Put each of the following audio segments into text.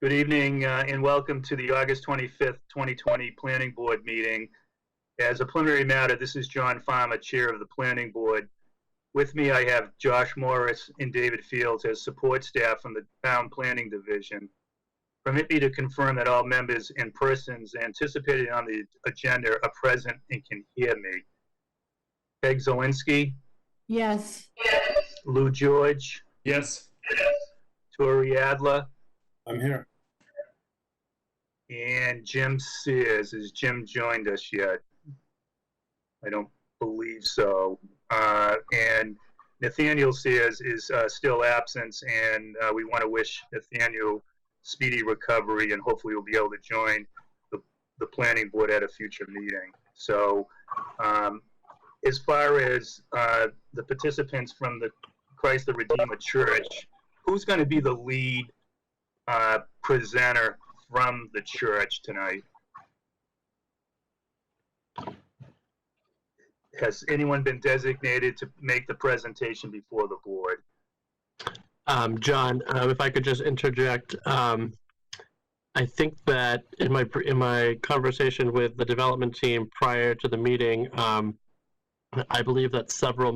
Good evening and welcome to the August 25th, 2020 Planning Board meeting. As a preliminary matter, this is John Farmer, Chair of the Planning Board. With me, I have Josh Morris and David Fields as support staff from the Town Planning Division. Permit me to confirm that all members and persons anticipated on the agenda are present and can hear me. Peg Zielinski? Yes. Lou George? Yes. Tori Adler? I'm here. And Jim Sears. Has Jim joined us yet? I don't believe so. And Nathaniel Sears is still absent, and we want to wish Nathaniel speedy recovery, and hopefully we'll be able to join the planning board at a future meeting. So as far as the participants from the Christ the Redeemer Church, who's going to be the lead presenter from the church tonight? Has anyone been designated to make the presentation before the board? John, if I could just interject, I think that in my conversation with the development team prior to the meeting, I believe that several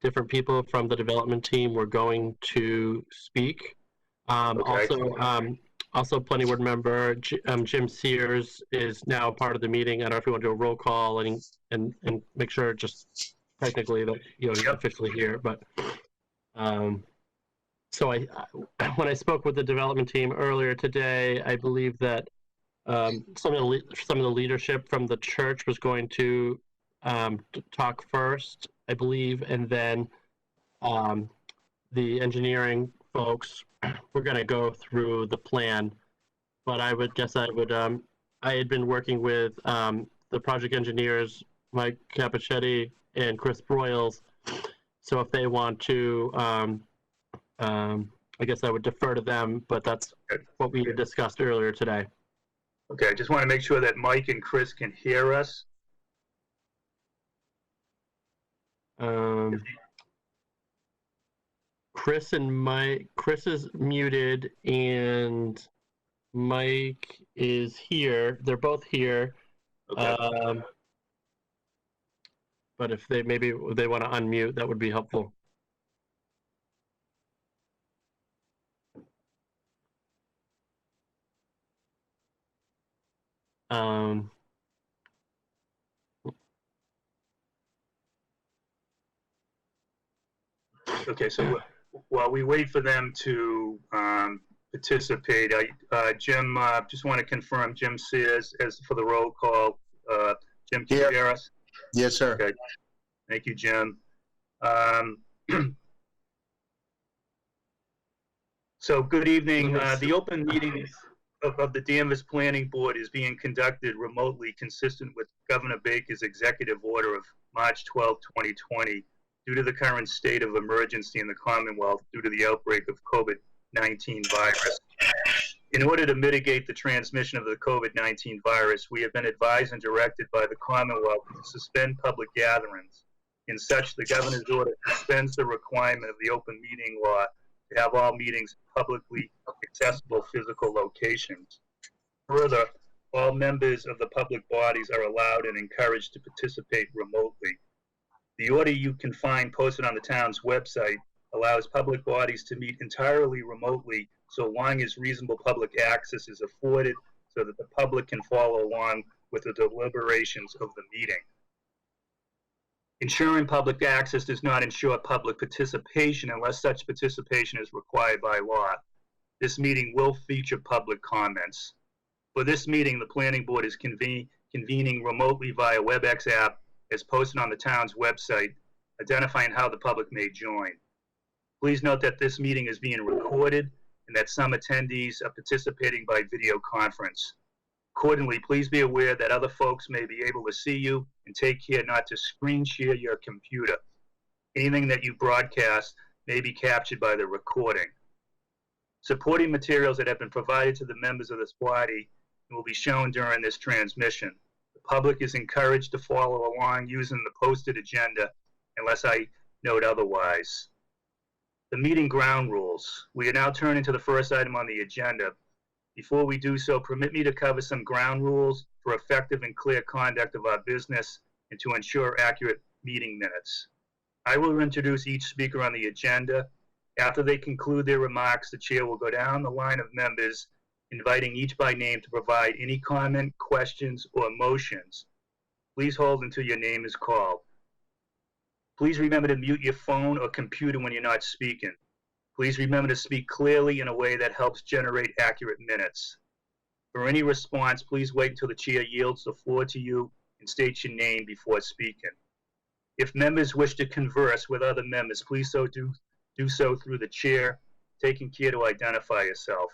different people from the development team were going to speak. Okay. Also, planning board member Jim Sears is now part of the meeting. I don't know if you want to do a roll call and make sure just technically that he's officially here. But so when I spoke with the development team earlier today, I believe that some of the leadership from the church was going to talk first, I believe, and then the engineering folks were going to go through the plan. But I had been working with the project engineers, Mike Capichetti and Chris Broyles. So if they want to, I guess I would defer to them, but that's what we discussed earlier today. Okay, I just want to make sure that Mike and Chris can hear us. Chris is muted and Mike is here. They're both here. Okay. But if they want to unmute, that would be helpful. Okay, so while we wait for them to participate, Jim, just want to confirm Jim Sears as for the roll call. Jim, can you hear us? Yes, sir. Okay. Thank you, Jim. So good evening. The open meeting of the Danvers Planning Board is being conducted remotely, consistent with Governor Baker's executive order of March 12, 2020, due to the current state of emergency in the Commonwealth due to the outbreak of COVID-19 virus. In order to mitigate the transmission of the COVID-19 virus, we have been advised and directed by the Commonwealth to suspend public gatherings. In such, the governor's order suspends the requirement of the open meeting law to have all meetings in publicly accessible physical locations. Further, all members of the public bodies are allowed and encouraged to participate remotely. The order you can find posted on the town's website allows public bodies to meet entirely remotely so long as reasonable public access is afforded so that the public can follow along with the deliberations of the meeting. Ensuring public access does not ensure public participation unless such participation is required by law. This meeting will feature public comments. For this meeting, the Planning Board is convening remotely via WebEx app as posted on the town's website, identifying how the public may join. Please note that this meeting is being recorded and that some attendees are participating by video conference. Accordingly, please be aware that other folks may be able to see you, and take care not to screen share your computer. Anything that you broadcast may be captured by the recording. Supporting materials that have been provided to the members of this body will be shown during this transmission. The public is encouraged to follow along using the posted agenda unless I note otherwise. The meeting ground rules. We are now turning to the first item on the agenda. Before we do so, permit me to cover some ground rules for effective and clear conduct of our business and to ensure accurate meeting minutes. I will introduce each speaker on the agenda. After they conclude their remarks, the chair will go down the line of members, inviting each by name to provide any comment, questions, or motions. Please hold until your name is called. Please remember to mute your phone or computer when you're not speaking. Please remember to speak clearly in a way that helps generate accurate minutes. For any response, please wait until the chair yields the floor to you and state your name before speaking. If members wish to converse with other members, please do so through the chair, taking care to identify yourself.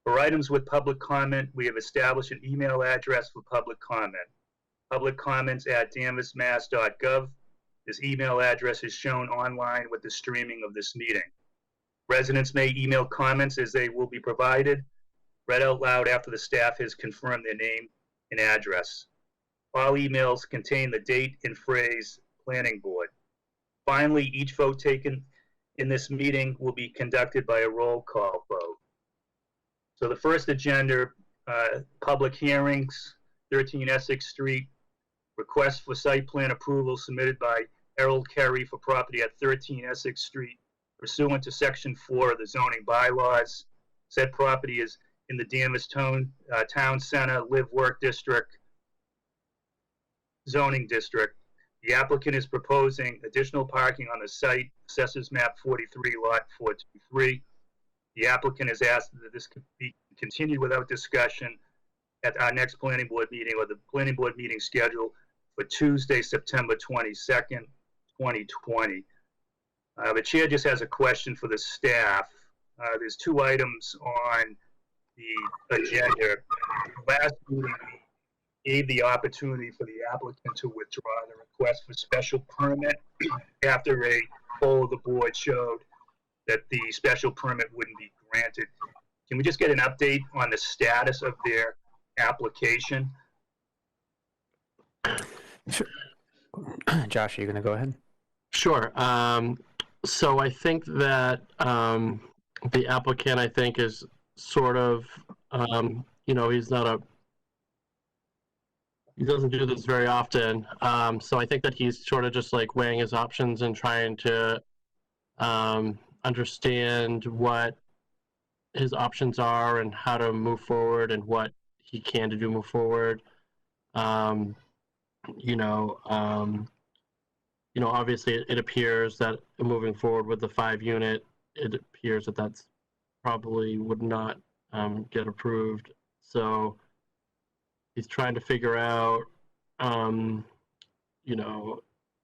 For items with public comment, we have established an email address for public comment. Public comments at danvasmass.gov. This email address is shown online with the streaming of this meeting. Residents may email comments as they will be provided, read out loud after the staff has confirmed their name and address. All emails contain the date and phrase planning board. Finally, each vote taken in this meeting will be conducted by a roll call vote. So the first agenda, public hearings, 13 Essex Street, request for site plan approval submitted by Harold Kerry for property at 13 Essex Street pursuant to Section 4 of the zoning bylaws. Said property is in the Danvers Town Center Live Work District zoning district. The applicant is proposing additional parking on the site, Assessors Map 43, Lot 423. The applicant has asked that this could be continued without discussion at our next planning board meeting, or the planning board meeting scheduled for Tuesday, September 22nd, 2020. The chair just has a question for the staff. There's two items on the agenda. Last meeting, we gave the opportunity for the applicant to withdraw the request for special permit after a poll of the board showed that the special permit wouldn't be granted. Can we just get an update on the status of their application? Sure. Josh, are you going to go ahead? Sure. So I think that the applicant, I think, is sort of, he doesn't do this very often. So I think that he's sort of just like weighing his options and trying to understand what his options are and how to move forward and what he can to move forward. Obviously it appears that moving forward with the 5-unit, it appears that that's probably would not get approved. So he's trying to figure out,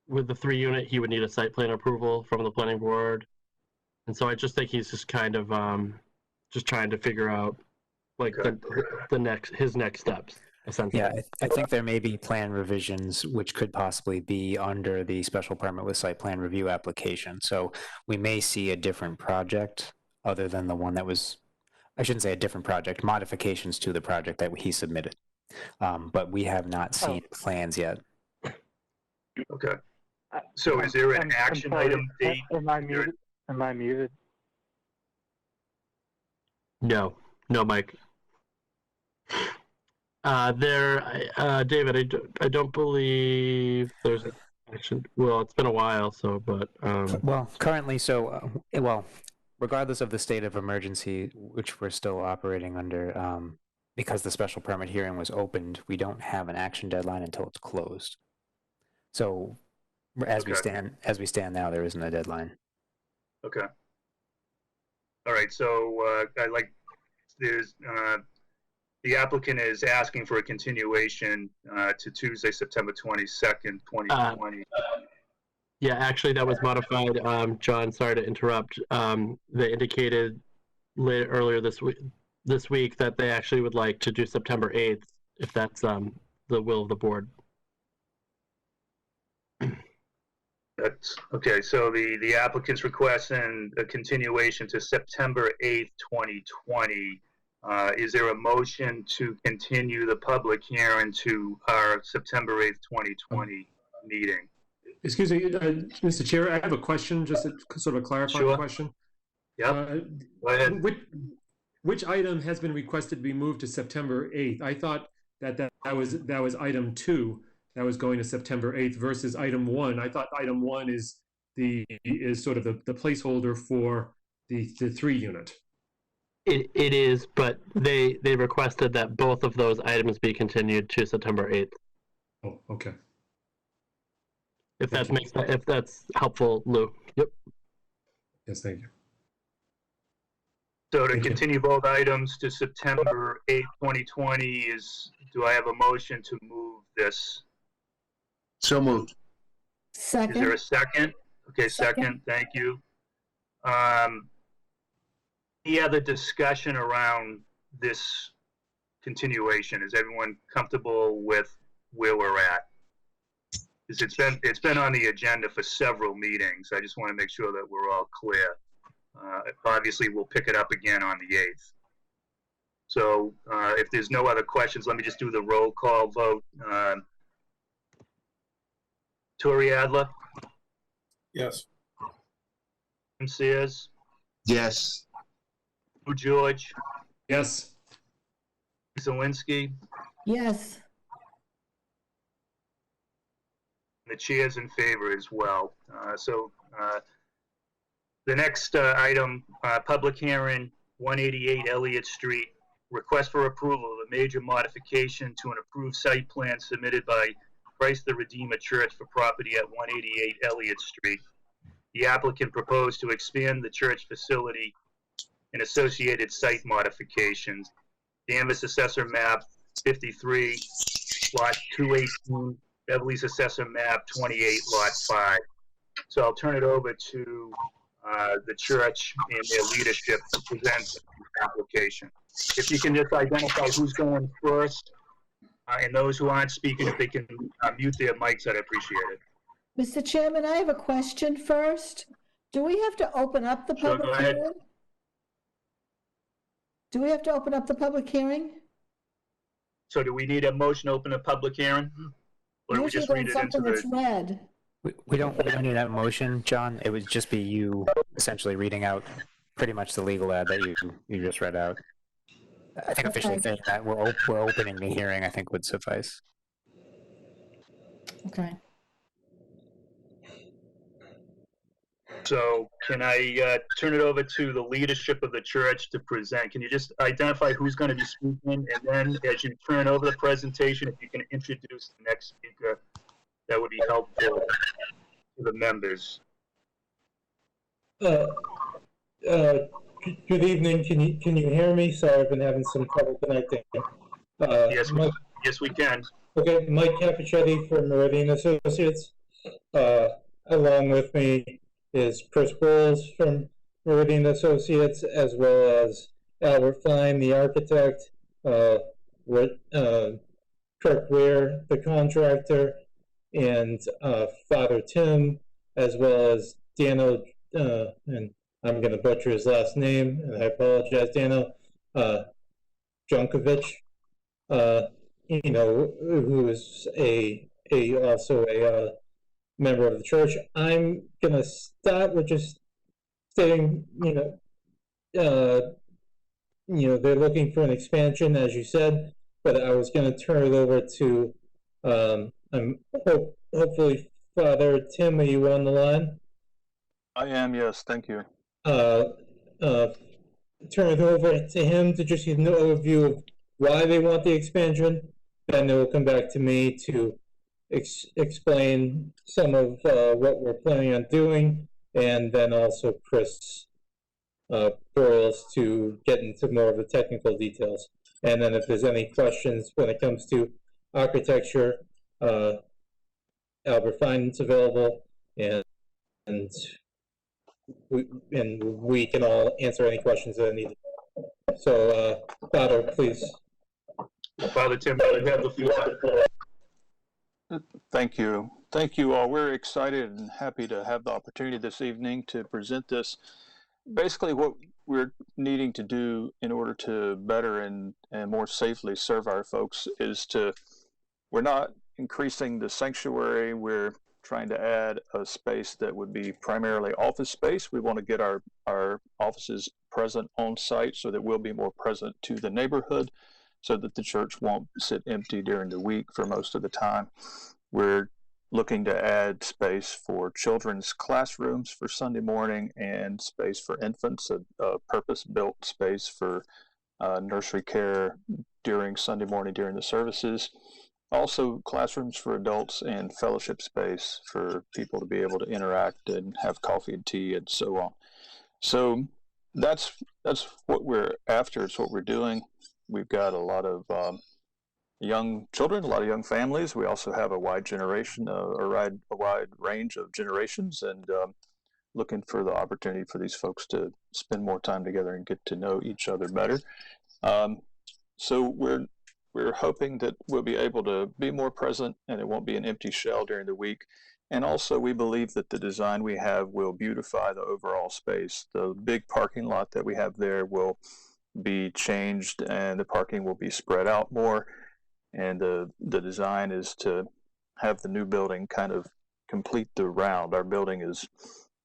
with the 3-unit, he would need a site plan approval from the planning board. And so I just think he's just kind of just trying to figure out like his next steps. Yeah, I think there may be plan revisions which could possibly be under the special permit with site plan review application. So we may see a different project other than the one that was, I shouldn't say a different project, modifications to the project that he submitted. But we have not seen plans yet. Okay. So is there an action item date? Am I muted? Am I muted? No, Mike. David, I don't believe there's an action. Well, it's been a while, so, but. Well, currently, regardless of the state of emergency, which we're still operating under, because the special permit hearing was opened, we don't have an action deadline until it's closed. So, as we stand now, there isn't a deadline. Okay. All right. So, the applicant is asking for a continuation to Tuesday, September 22nd, 2020. Yeah, actually, that was modified. John, sorry to interrupt. They indicated earlier this week that they actually would like to do September 8th, if that's the will of the board. That's okay. So the applicant's requesting a continuation to September 8th, 2020. Is there a motion to continue the public hearing to our September 8th, 2020 meeting? Excuse me, Mr. Chair, I have a question, just a sort of a clarifying Sure. question. Yep, go ahead. Which item has been requested to be moved to September 8th? I thought that was item 2 that was going to September 8th versus item 1. I thought item 1 is sort of the placeholder for the 3 unit. It is, but they requested that both of those items be continued to September 8th. Oh, okay. If Thank if that's helpful, Lou. Yep. Yes, thank you. So to Thank you. continue both items to September 8th, 2020 do I have a motion to move this? So moved. Is there Second, a second? Okay, second, thank you. Any other discussion around this continuation? Is everyone comfortable with where we're at? Because it's been on the agenda for several meetings. I just want to make sure that we're all clear. Obviously, we'll pick it up again on the 8th. So if there's no other questions, let me just do the roll call vote. Tori Adler, Yes. Tim Sears, Yes. Lou George, Yes. Zelinski, yes. the chair's in favor as well. The next item, public hearing, 188 Elliott Street, request for approval of a major modification to an approved site plan submitted by Christ the Redeemer Church for property at 188 Elliott Street. The applicant proposed to expand the church facility and associated site modifications. Danvers Assessor Map 53, Lot 218, Beverly's Assessor Map 28, Lot 5. So I'll turn it over to the church and their leadership to present the application. If you can just identify who's going first, and those who aren't speaking, if they can mute their mics, I'd appreciate it. Mr. Chairman, I have a question first. Do we have to open up the Sure, public go ahead. hearing? Do we have to open up the public hearing? So do we need a motion to open a public hearing? Or do we Usually just read there's it into something that's the, read. We don't need that motion, John. It would just be you essentially reading out pretty much the legal ad that you just read out. I think officially Okay. saying that we're opening the hearing, I think would suffice. Okay. so can I turn it over to the leadership of the church to present? Can you just identify who's going to be speaking? And then as you turn over the presentation, if you can introduce the next speaker, that would be helpful to the members. Good evening. Can you hear me? Sorry, I've been having some trouble connecting. Yes, Mike, yes, we can. okay, Mike Capichetti from Meridian Associates. Along with me is Chris Bowles from Meridian Associates, as well as Albert Fine, the architect, Kirk Ware, the contractor, and Father Tim, as well as Dano, and I'm going to butcher his last name, and I apologize, Dano Junkovic, who is also a member of the church. I'm going to start with just stating, they're looking for an expansion, as you said, but I was going to turn it over to, hopefully, Father Tim, are you on the line? I am, yes, thank you. Turn it over to him to just give an overview of why they want the expansion. Then it will come back to me to explain some of what we're planning on doing, and then also Chris Burles to get into more of the technical details. And then if there's any questions when it comes to architecture, Albert Fine's available, and we can all answer any questions that are needed. So, Father, please. Father Tim, you have the floor. Thank you. Thank you all. We're excited and happy to have the opportunity this evening to present this. Basically, what we're needing to do in order to better and more safely serve our folks is we're not increasing the sanctuary, we're trying to add a space that would be primarily office space. We want to get our offices present on site so that we'll be more present to the neighborhood so that the church won't sit empty during the week for most of the time. We're looking to add space for children's classrooms for Sunday morning and space for infants, a purpose-built space for nursery care during Sunday morning during the services. Also classrooms for adults and fellowship space for people to be able to interact and have coffee and tea and so on. So that's what we're after. It's what we're doing. We've got a lot of young children, a lot of young families. We also have a wide generation, a wide range of generations, and looking for the opportunity for these folks to spend more time together and get to know each other better. So we're hoping that we'll be able to be more present and it won't be an empty shell during the week. And also we believe that the design we have will beautify the overall space. The big parking lot that we have there will be changed and the parking will be spread out more. And the design is to have the new building kind of complete the round. Our building is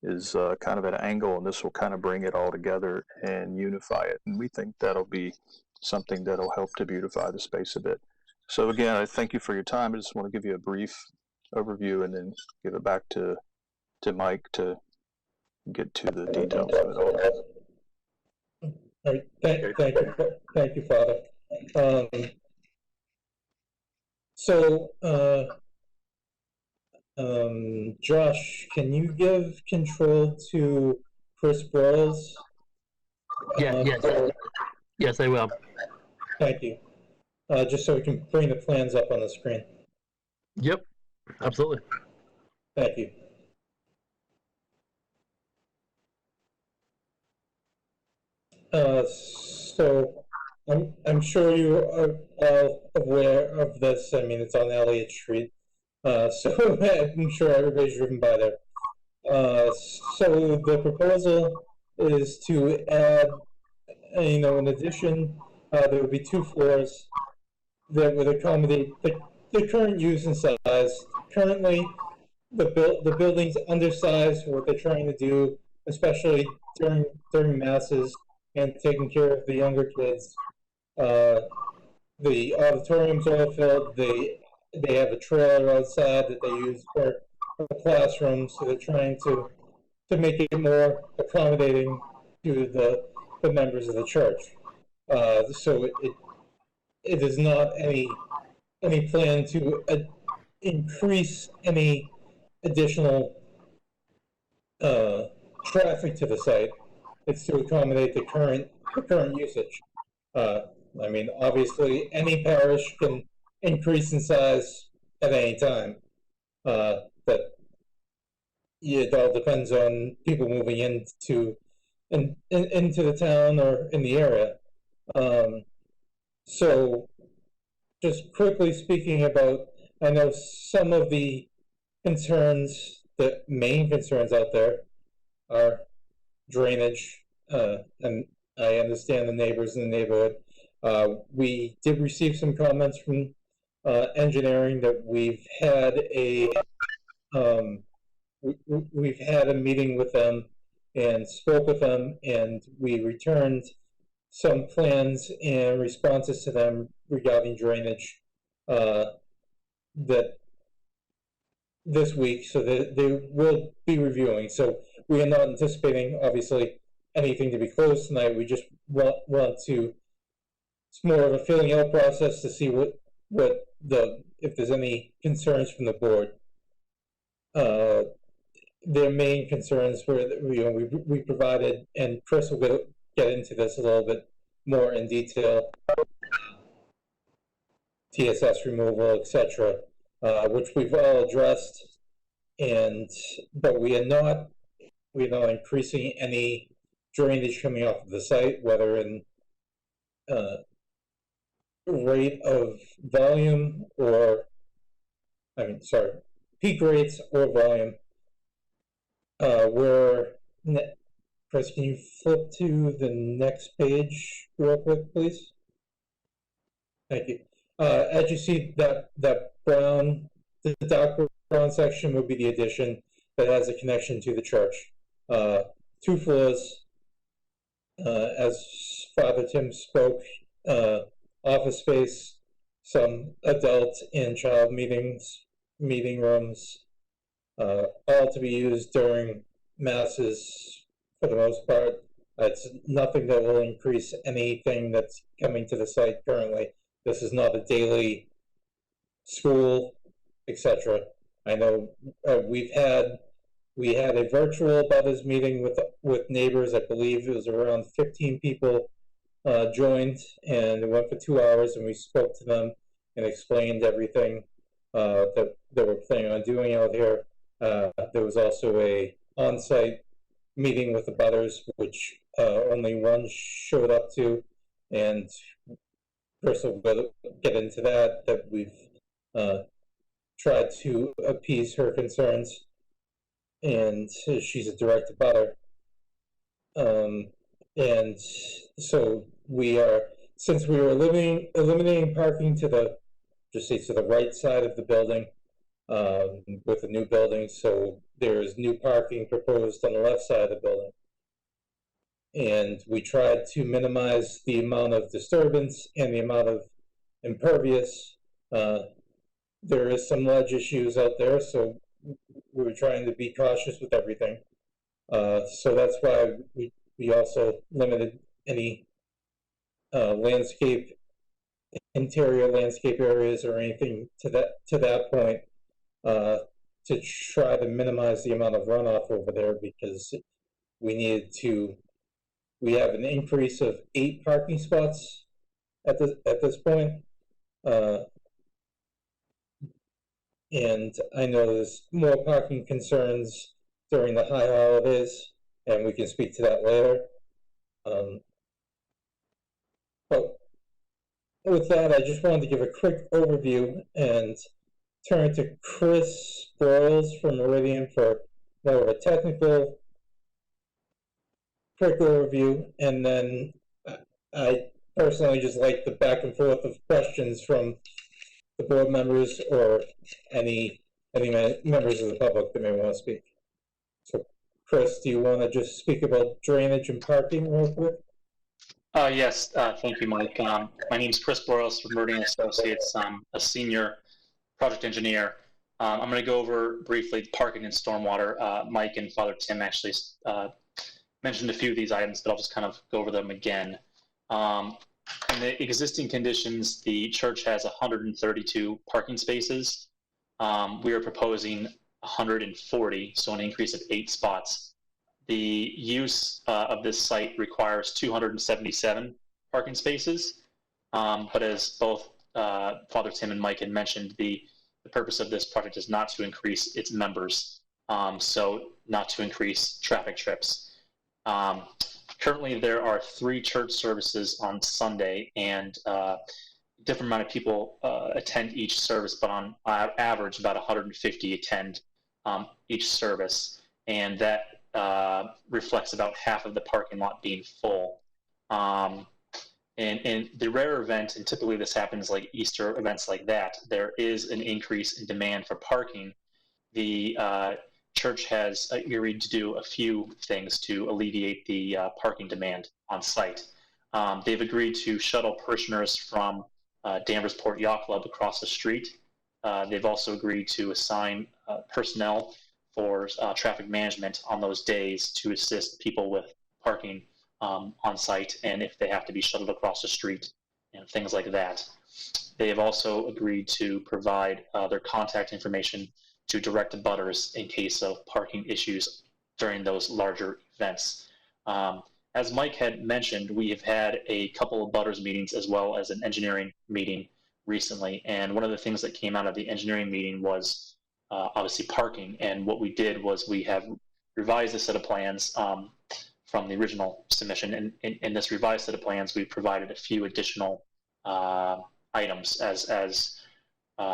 kind of at an angle, and this will kind of bring it all together and unify it. And we think that'll be something that'll help to beautify the space a bit. So again, I thank you for your time. I just want to give you a brief overview and then give it back to Mike to get to the details of it all. All right, thank you, Father. Josh, can you give control to Chris Broyles? Yes, I will. Thank you. Just so we can bring the plans up on the screen. Yep, absolutely. Thank you. So I'm sure you are all aware of this. I mean, it's on Elliott Street. So I'm sure everybody's driven by there. So the proposal is to add, in addition, there would be 2 floors that would accommodate the current use and size. Currently, the building's undersized for what they're trying to do, especially during masses and taking care of the younger kids. The auditorium's all filled. They have a trailer outside that they use for a classroom, so they're trying to make it more accommodating to the members of the church. So it is not any plan to increase any additional traffic to the site. It's to accommodate the current usage. I mean, obviously, any parish can increase in size at any time, but it all depends on people moving into the town or in the area. So, just quickly speaking about, I know some of the concerns, the main concerns out there are drainage, and I understand the neighbors in the neighborhood. We did receive some comments from engineering that we've had we've had a meeting with them and spoke with them, and we returned some plans and responses to them regarding drainage that this week, so that they will be reviewing. So we are not anticipating, obviously, anything to be closed tonight. We just want to, it's more of a filling out process to see if there's any concerns from the board. Their main concerns were that we provided, and Chris will get into this a little bit more in detail, TSS removal, etc., which we've all addressed, but we are not increasing any drainage coming off of the site, whether in rate of volume or, peak rates or volume. Chris, can you flip to the next page real quick, please? Thank you. As you see, that brown, the dark front section would be the addition that has a connection to the church. 2 floors, as Father Tim spoke, office space, some adult and child meeting rooms, all to be used during masses for the most part. It's nothing that will increase anything that's coming to the site currently. This is not a daily school, etc. I know we had a virtual butters meeting with neighbors. I believe it was around 15 people joined, and it went for 2 hours, and we spoke to them and explained everything that we're planning on doing out here. There was also a on-site meeting with the butters, which only one showed up to, and first we'll get into that we've tried to appease her concerns, and she's a direct butter. And so since we were eliminating parking to the right side of the building, with the new building, so there's new parking proposed on the left side of the building. And we tried to minimize the amount of disturbance and the amount of impervious. There is some ledge issues out there, so we were trying to be cautious with everything. So that's why we also limited any interior landscape areas or anything to that point, to try to minimize the amount of runoff over there, because we have an increase of 8 parking spots at this point. And I know there's more parking concerns during the high holidays, and we can speak to that later. But with that, I just wanted to give a quick overview and turn to Chris Broyles from Meridian for more of a technical quick overview, and then I personally just like the back and forth of questions from the board members or any members of the public that may want to speak. So, Chris, do you want to just speak about drainage and parking real quick? Yes, thank you, Mike. My name is Chris Broyles from Meridian Associates. I'm a senior project engineer. I'm going to go over briefly parking and stormwater. Mike and Father Tim actually mentioned a few of these items, but I'll just kind of go over them again. In the existing conditions, the church has 132 parking spaces. We are proposing 140, so an increase of 8 spots. The use of this site requires 277 parking spaces, but as both Father Tim and Mike had mentioned, the purpose of this project is not to increase its members, so not to increase traffic trips. Currently, there are 3 church services on Sunday, and a different amount of people attend each service, but on average, about 150 attend each service, and that reflects about half of the parking lot being full. And in the rare event, and typically this happens like Easter events like that, there is an increase in demand for parking. The church has agreed to do a few things to alleviate the parking demand on site. They've agreed to shuttle parishioners from Danversport Yacht Club across the street. They've also agreed to assign personnel for traffic management on those days to assist people with parking on site, and if they have to be shuttled across the street and things like that. They have also agreed to provide their contact information to direct abutters in case of parking issues during those larger events. As Mike had mentioned, we have had a couple of abutters meetings as well as an engineering meeting recently, and one of the things that came out of the engineering meeting was obviously parking, and what we did was we have revised a set of plans from the original submission, and in this revised set of plans we provided a few additional items as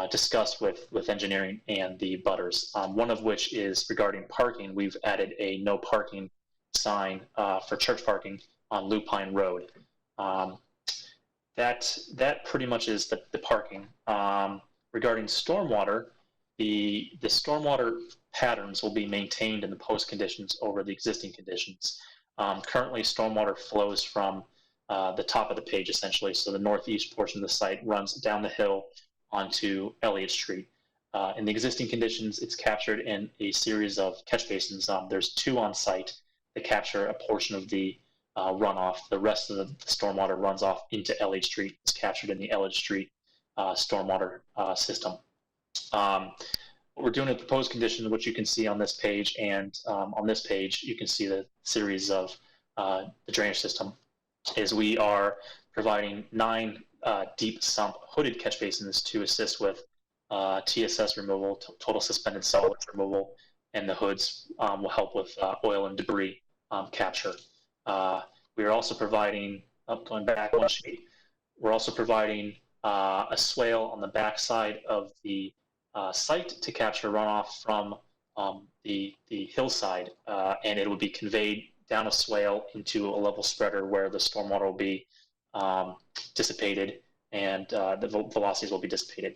discussed with engineering and the butters, one of which is regarding parking. We've added a no parking sign for church parking on Lupine Road. That pretty much is the parking. Regarding stormwater, the stormwater patterns will be maintained in the post conditions over the existing conditions. Currently, stormwater flows from the top of the page, essentially. So the northeast portion of the site runs down the hill onto Elliott Street. In the existing conditions, it's captured in a series of catch basins. There's 2 on site that capture a portion of the runoff. The rest of the stormwater runs off into Elliott Street. It's captured in the Elliott Street stormwater system. What we're doing in proposed conditions, which you can see on this page, and on this page, you can see the series of the drainage system, is we are providing 9 deep sump hooded catch basins to assist with TSS removal, total suspended solids removal, and the hoods will help with oil and debris capture. We are also providing, going back one sheet, we're also providing a swale on the backside of the site to capture runoff from the hillside, and it will be conveyed down a swale into a level spreader where the stormwater will be dissipated and the velocities will be dissipated.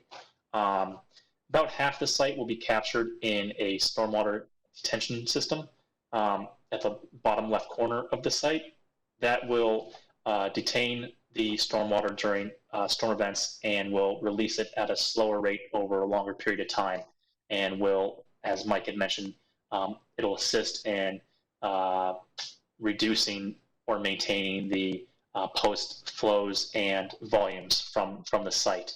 About half the site will be captured in a stormwater detention system at the bottom left corner of the site that will detain the stormwater during storm events and will release it at a slower rate over a longer period of time, and will, as Mike had mentioned, it'll assist in reducing or maintaining the post flows and volumes from the site.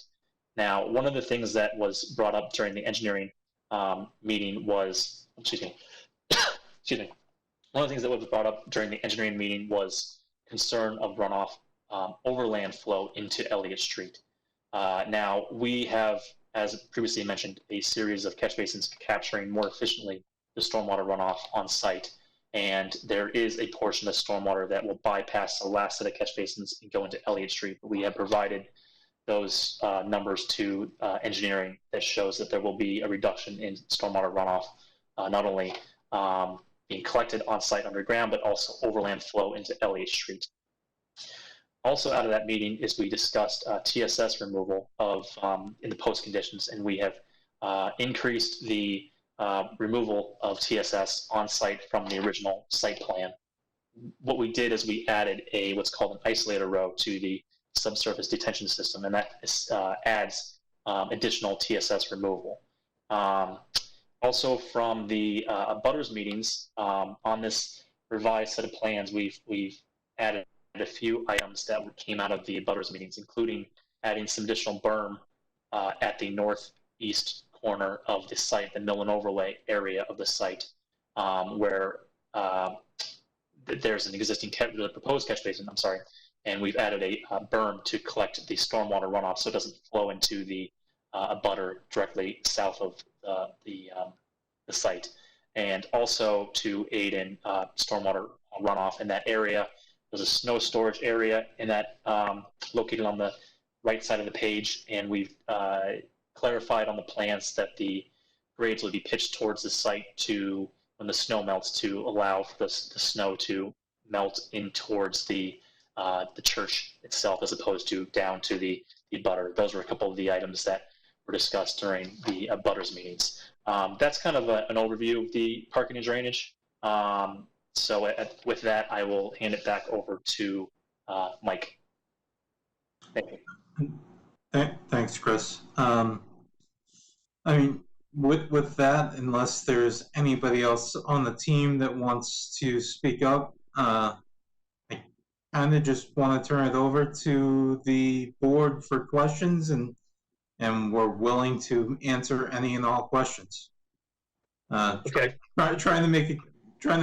Now, one of the things that was brought up during the engineering meeting was, excuse me, one of the things that was brought up during the engineering meeting was concern of runoff overland flow into Elliott Street. Now, we have, as previously mentioned, a series of catch basins capturing more efficiently the stormwater runoff on site. And there is a portion of stormwater that will bypass the last set of catch basins and go into Elliott Street. We have provided those numbers to engineering that shows that there will be a reduction in stormwater runoff, not only being collected on site underground, but also overland flow into Elliott Street. Also out of that meeting is we discussed TSS removal of in the post conditions, and we have increased the removal of TSS on site from the original site plan. What we did is we added what's called an isolator row to the subsurface detention system, and that adds additional TSS removal. Also from the abutters meetings, on this revised set of plans, we've added a few items that came out of the abutters meetings, including adding some additional berm at the northeast corner of the site, the mill and overlay area of the site, where there's an existing proposed catch basin, and we've added a berm to collect the stormwater runoff so it doesn't flow into the abutter directly south of the site. And also to aid in stormwater runoff in that area, there's a snow storage area in that located on the right side of the page, and we've clarified on the plans that the grades will be pitched towards the site to, when the snow melts, to allow for the snow to melt in towards the church itself as opposed to down to the abutter. Those were a couple of the items that were discussed during the abutters meetings. That's kind of an overview of the parking and drainage. So with that, I will hand it back over to Mike. Thank you. Thanks, Chris. I mean, with that, unless there's anybody else on the team that wants to speak up, I kind of just want to turn it over to the board for questions, and we're willing to answer any and all questions. Okay. Trying to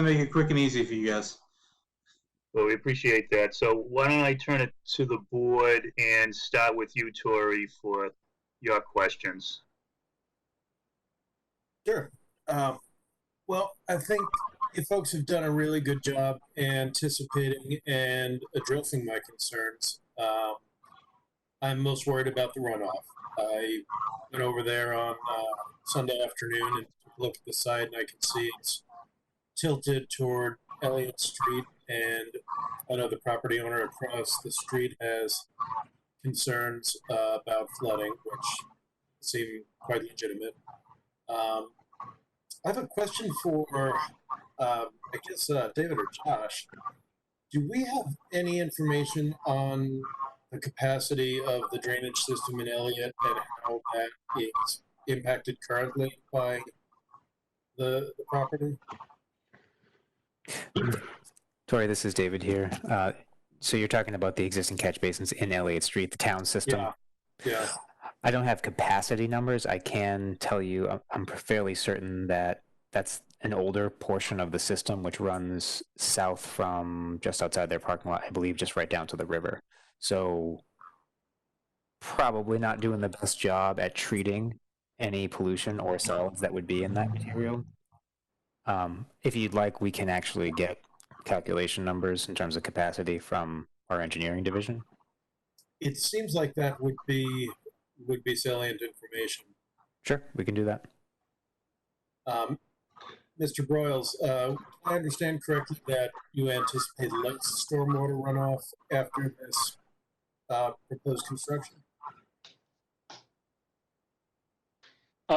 make it quick and easy for you guys. Well, we appreciate that. So why don't I turn it to the board and start with you, Tori, for your questions. Sure. Well, I think you folks have done a really good job anticipating and addressing my concerns. I'm most worried about the runoff. I went over there on Sunday afternoon and took a look at the site, and I can see it's tilted toward Elliott Street, and I know the property owner across the street has concerns about flooding, which seem quite legitimate. I have a question for, I guess, David or Josh. Do we have any information on the capacity of the drainage system in Elliott and how that is impacted currently by the property? Tori, this is David here. So you're talking about the existing catch basins in Elliott Street, the town system? Yeah. I don't have capacity numbers. I can tell you, I'm fairly certain that that's an older portion of the system, which runs south from just outside their parking lot, I believe, just right down to the river. So probably not doing the best job at treating any pollution or solids that would be in that material. If you'd like, we can actually get calculation numbers in terms of capacity from our engineering division. It seems like that would be salient information. Sure, we can do that. Mr. Broyles, I understand correctly that you anticipate less stormwater runoff after this proposed construction?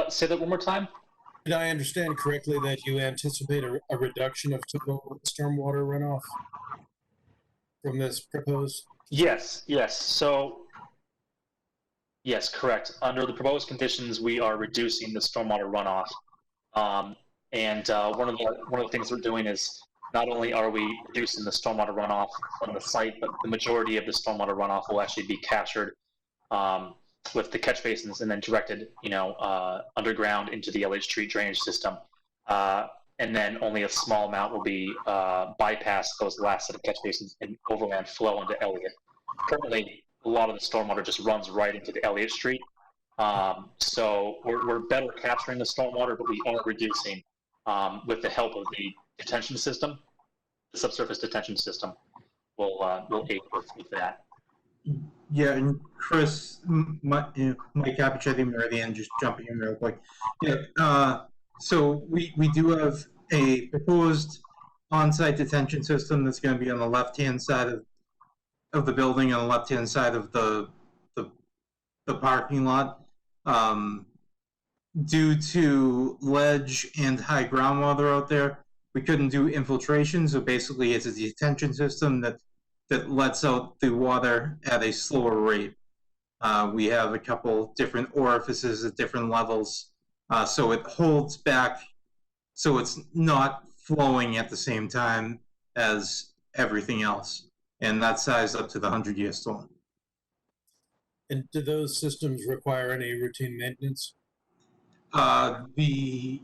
Say that one more time. Did I understand correctly that you anticipate a reduction of total stormwater runoff from this proposed? Yes. So, yes, correct. Under the proposed conditions, we are reducing the stormwater runoff. And one of the things we're doing is not only are we reducing the stormwater runoff from the site, but the majority of the stormwater runoff will actually be captured with the catch basins and then directed, underground into the Elliott Street drainage system. And then only a small amount will be bypassed those last set of catch basins and overland flow into Elliott. Currently, a lot of the stormwater just runs right into the Elliott Street. So we're better capturing the stormwater, but we are reducing with the help of the detention system. The subsurface detention system will aid with that. Yeah, and Chris, Mike Capuchetti, Meridian, just jumping in real quick. Yeah, so we do have a proposed on-site detention system that's going to be on the left-hand side of the building, on the left-hand side of the parking lot. Due to ledge and high groundwater out there, we couldn't do infiltration, so basically it's a detention system that lets out the water at a slower rate. We have a couple different orifices at different levels, so it holds back, so it's not flowing at the same time as everything else, and that's sized up to the 100-year storm. And do those systems require any routine maintenance? The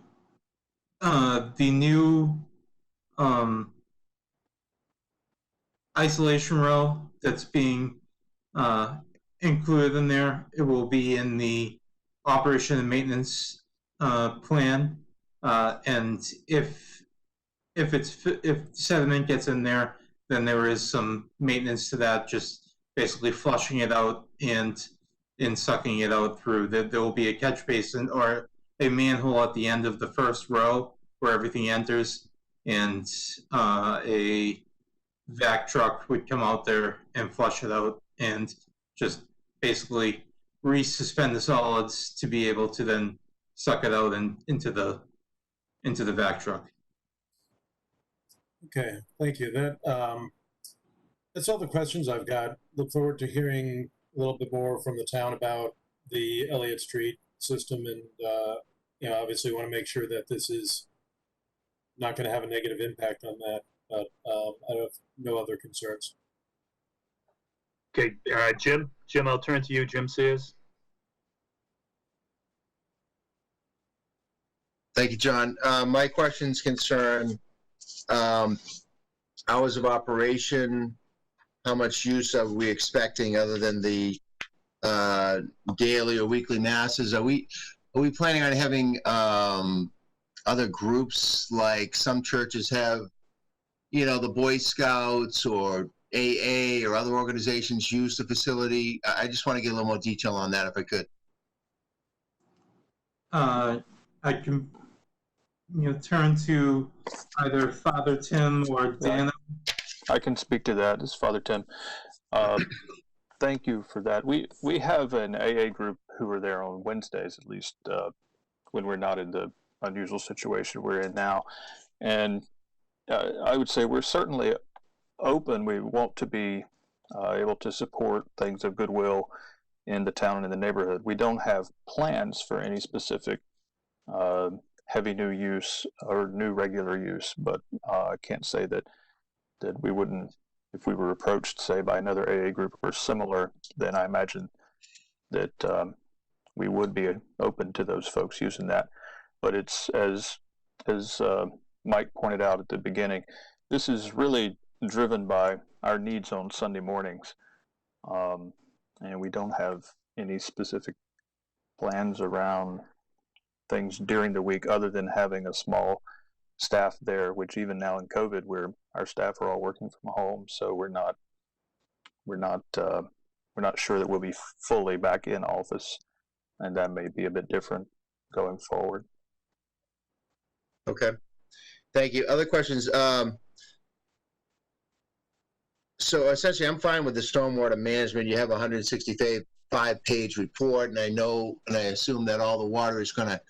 new isolation row that's being included in there, it will be in the operation and maintenance plan, and if sediment gets in there, then there is some maintenance to that, just basically flushing it out and sucking it out through. There will be a catch basin or a manhole at the end of the first row where everything enters, and a vac truck would come out there and flush it out and just basically resuspend the solids to be able to then suck it out and into the vac truck. Okay, thank you. That's all the questions I've got. Look forward to hearing a little bit more from the town about the Elliott Street system, and obviously want to make sure that this is not going to have a negative impact on that. But I have no other concerns. Okay, Jim, I'll turn to you. Jim Sears. Thank you, John. My questions concern hours of operation. How much use are we expecting other than the daily or weekly masses? Are we planning on having other groups like some churches have, the Boy Scouts or AA or other organizations use the facility? I just want to get a little more detail on that if I could. I can turn to either Father Tim or Dana. I can speak to that. This is Father Tim. Thank you for that. We have an AA group who are there on Wednesdays, at least when we're not in the unusual situation we're in now. And I would say we're certainly open. We want to be able to support things of goodwill in the town and in the neighborhood. We don't have plans for any specific heavy new use or new regular use, but I can't say that we wouldn't, if we were approached, say, by another AA group or similar, then I imagine that we would be open to those folks using that. But it's as Mike pointed out at the beginning, this is really driven by our needs on Sunday mornings, and we don't have any specific plans around things during the week other than having a small staff there, which even now in COVID, where our staff are all working from home, so we're not sure that we'll be fully back in office, and that may be a bit different going forward. Okay, thank you. Other questions? So essentially, I'm fine with the stormwater management. You have a 165-page report, and I know, and I assume that all the water is going to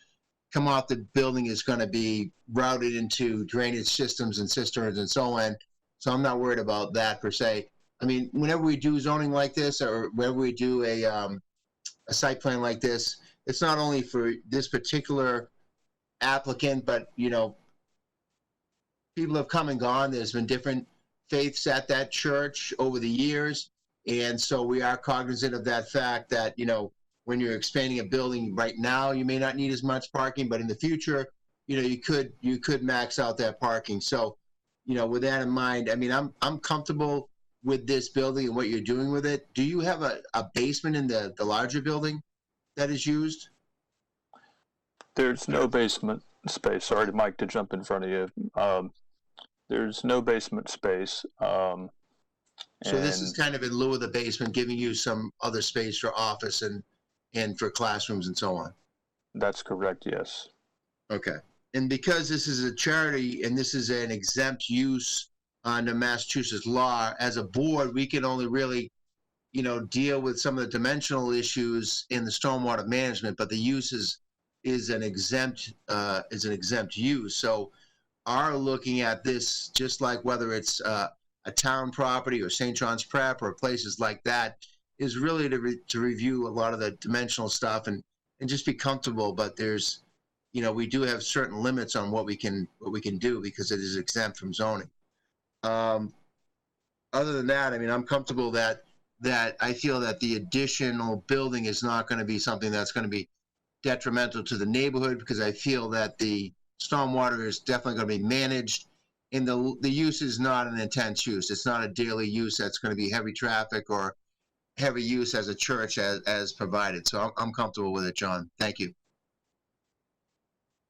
come off the building, is going to be routed into drainage systems and cisterns and so on. So I'm not worried about that per se. I mean, whenever we do zoning like this, or whenever we do a site plan like this, it's not only for this particular applicant, but, you know, people have come and gone. There's been different faiths at that church over the years. And so we are cognizant of that fact that, you know, when you're expanding a building right now, you may not need as much parking, but in the future, you know, you could max out that parking. So, you know, with that in mind, I mean, I'm comfortable with this building and what you're doing with it. Do you have a basement in the larger building that is used? There's no basement space. Sorry, Mike, to jump in front of you. There's no basement space. So this is kind of in lieu of the basement, giving you some other space for office and for classrooms and so on. That's correct, yes. Okay. And because this is a charity and this is an exempt use under Massachusetts law, as a board, we can only really, you know, deal with some of the dimensional issues in the stormwater management, but the use is an exempt use. So are looking at this, just like whether it's a town property or St. John's Prep or places like that, is really to review a lot of the dimensional stuff and just be comfortable. But there's, you know, we do have certain limits on what we can do because it is exempt from zoning. Other than that, I mean, I'm comfortable that I feel that the additional building is not going to be something that's going to be detrimental to the neighborhood, because I feel that the stormwater is definitely going to be managed, and the use is not an intense use. It's not a daily use that's going to be heavy traffic or heavy use as a church as provided. So I'm comfortable with it, John. Thank you.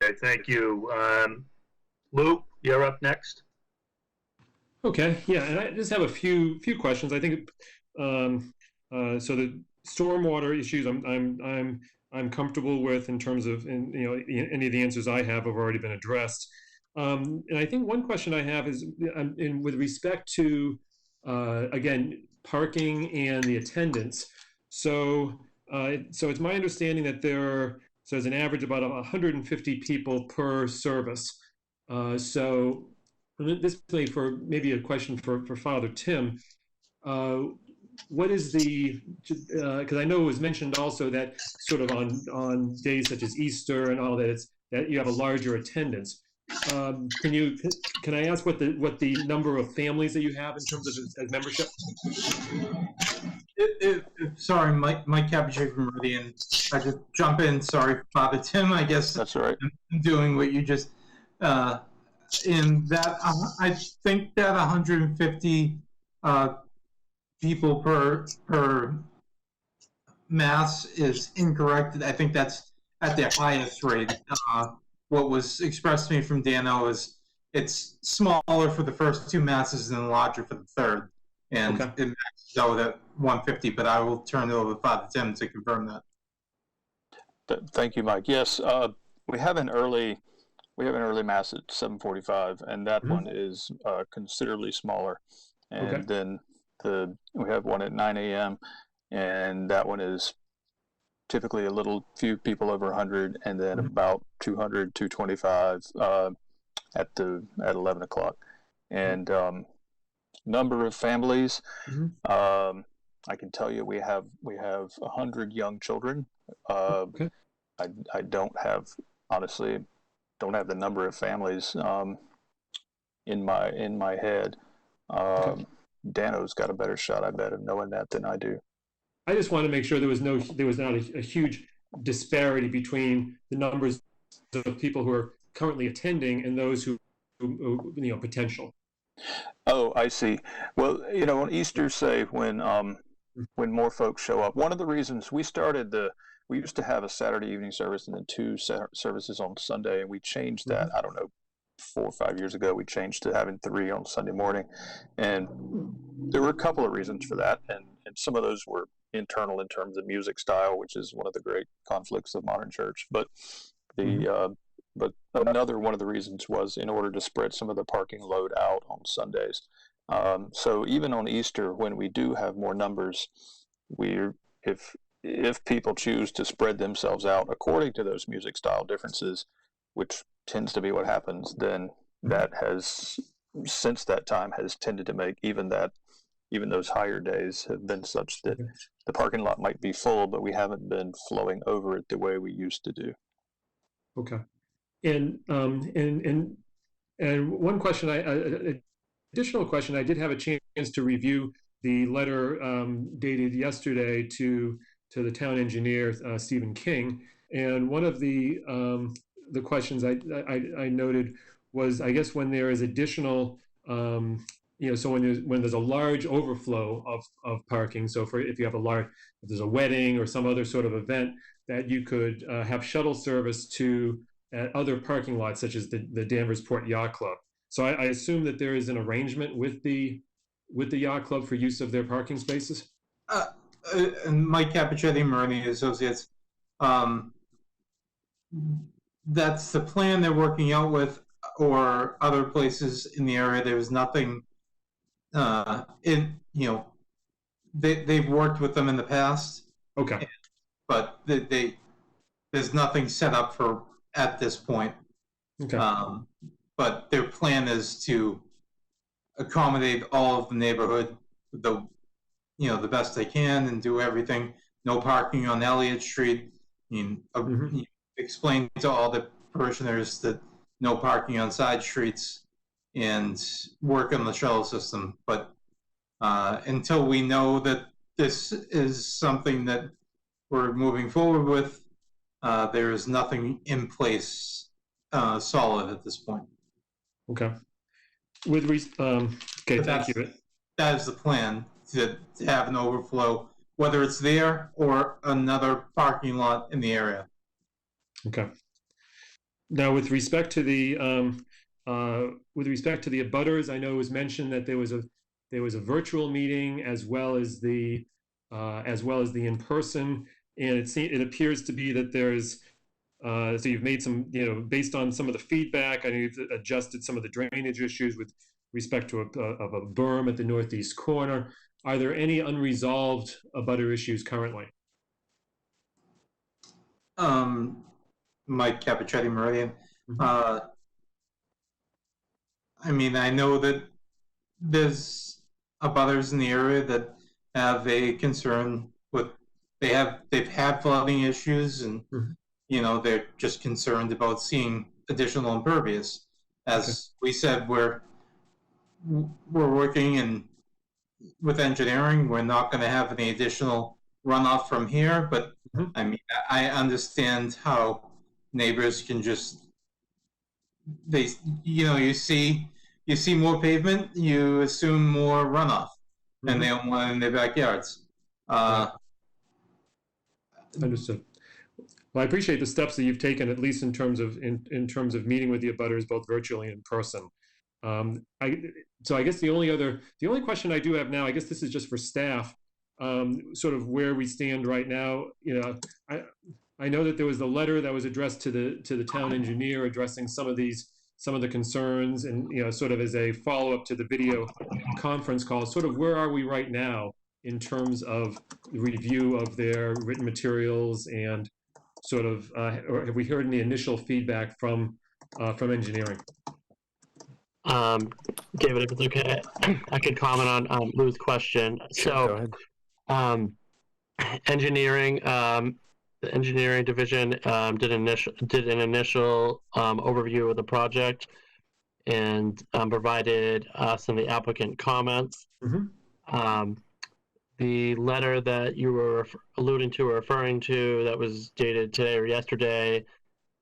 Okay, thank you. Lou, you're up next. Okay, yeah, and I just have a few questions. I think so the stormwater issues I'm comfortable with in terms of, and you know, any of the answers I have already been addressed. And I think one question I have is with respect to again, parking and the attendance. So it's my understanding that there's an average about 150 people per service. So this is for maybe a question for Father Tim. What is the, because I know it was mentioned also that sort of on days such as Easter and all that, that you have a larger attendance. Can I ask what the number of families that you have in terms of membership? Sorry, Mike Cappucci from Meridian. I just jump in. Sorry, Father Tim. I guess that's all right. I'm doing what you just in that. I think that 150 people per mass is incorrect. I think that's at the highest rate. What was expressed to me from Dano is it's smaller for the first two masses and larger for the third. And it maxes out at 150, but I will turn it over to Father Tim to confirm that. Thank you, Mike. Yes, we have an early mass at 7:45, and that one is considerably smaller. And then we have one at 9 a.m., and that one is typically a little few people over 100, and then about 200, 225 at 11 o'clock. And number of families, I can tell you we have 100 young children. Okay. I don't have, honestly, don't have the number of families in my head. Dano's got a better shot, I bet, of knowing that than I do. I just want to make sure there was not a huge disparity between the numbers of people who are currently attending and those who potential. Oh, I see. Well, on Easter, say when more folks show up, one of the reasons we used to have a Saturday evening service and then 2 services on Sunday, and we changed that. I don't know, 4 or 5 years ago, we changed to having 3 on Sunday morning, and there were a couple of reasons for that, and some of those were internal in terms of music style, which is one of the great conflicts of modern church. But but another one of the reasons was in order to spread some of the parking load out on Sundays. So even on Easter, when we do have more numbers, if people choose to spread themselves out according to those music style differences, which tends to be what happens, then that has, since that time, has tended to make even those higher days have been such that the parking lot might be full, but we haven't been flowing over it the way we used to do. Okay. And one question, additional question, I did have a chance to review the letter dated yesterday to the town engineer, Stephen King, and one of the questions I noted was, I guess, when there is additional, so when there's a large overflow of parking, so if you have if there's a wedding or some other sort of event, that you could have shuttle service to at other parking lots, such as the Danvers Port Yacht Club. So I assume that there is an arrangement with the yacht club for use of their parking spaces? And Mike Capichetti, Meridian Associates. That's the plan they're working out with, or other places in the area. There was nothing they've worked with them in the past. Okay. But there's nothing set up for at this point. Okay. But their plan is to accommodate all of the neighborhood the best they can and do everything. No parking on Elliott Street. Explain to all the parishioners that no parking on side streets and work on the shuttle system. But until we know that this is something that we're moving forward with, there is nothing in place solid at this point. Okay. Okay, thank you. That is the plan, to have an overflow, whether it's there or another parking lot in the area. Okay. Now, with respect to the abutters, I know it was mentioned that there was a virtual meeting as well as the in-person, and it appears to be that there's so you've made some, based on some of the feedback, I know you've adjusted some of the drainage issues with respect to a berm at the northeast corner. Are there any unresolved abutter issues currently? Mike Capichetti, Meridian. I know that there's abutters in the area that have a concern with, they've had flooding issues, and they're just concerned about seeing additional impervious. As we said, we're working with engineering. We're not going to have any additional runoff from here, but I understand how neighbors can just, you see more pavement, you assume more runoff, and they don't want it in their backyards. Understood. Well, I appreciate the steps that you've taken, at least in terms of meeting with the abutters, both virtually and in person. So I guess the only question I do have now, I guess this is just for staff, sort of where we stand right now. I know that there was the letter that was addressed to the town engineer addressing some of the concerns, and sort of as a follow-up to the video conference call, sort of where are we right now in terms of review of their written materials and sort of, or have we heard any initial feedback from engineering? David, if it's okay, I could comment on Lou's question. Sure, go ahead. Engineering, the engineering division did an initial overview of the project and provided us and the applicant comments. Mm-hmm. The letter that you were alluding to or referring to that was dated today or yesterday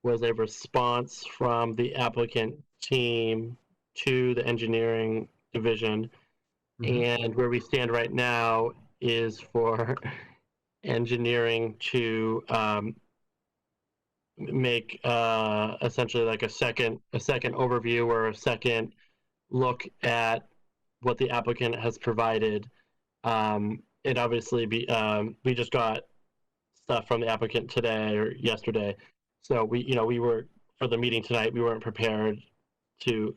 was a response from the applicant team to the engineering division. Mm-hmm. And where we stand right now is for engineering to make essentially like a second overview or a second look at what the applicant has provided. It obviously we just got stuff from the applicant today or yesterday, so we were, for the meeting tonight, we weren't prepared to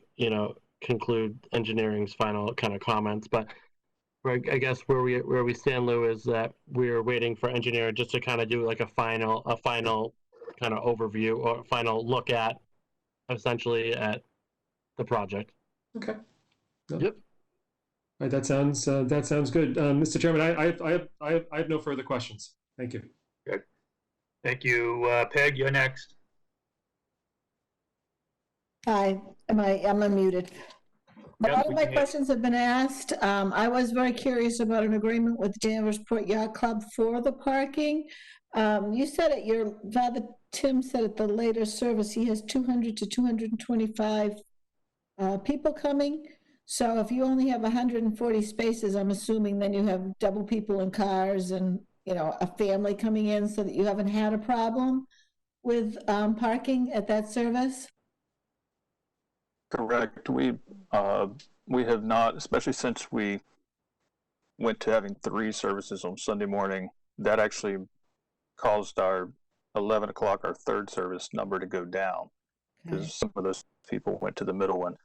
conclude engineering's final kind of comments, but I guess where we stand, Lou, is that we're waiting for engineering just to kind of do like a final kind of overview or final look at essentially at the project. Okay. No. Yep. All right, that sounds good. Mr. Chairman, I have no further questions. Thank you. Good. Thank you. Peg, you're next. Hi, I'm unmuted. Yep, All of we my can hear you. questions have been asked. I was very curious about an agreement with Danversport Yacht Club for the parking. You said at your father, Tim said at the later service, he has 200 to 225 people coming. So if you only have 140 spaces, I'm assuming then you have double people in cars and, a family coming in, so that you haven't had a problem with parking at that service? Correct. We have not, especially since we went to having 3 services on Sunday morning. That actually caused our 11 o'clock, our third service number, to go down because some of those people went to the middle one.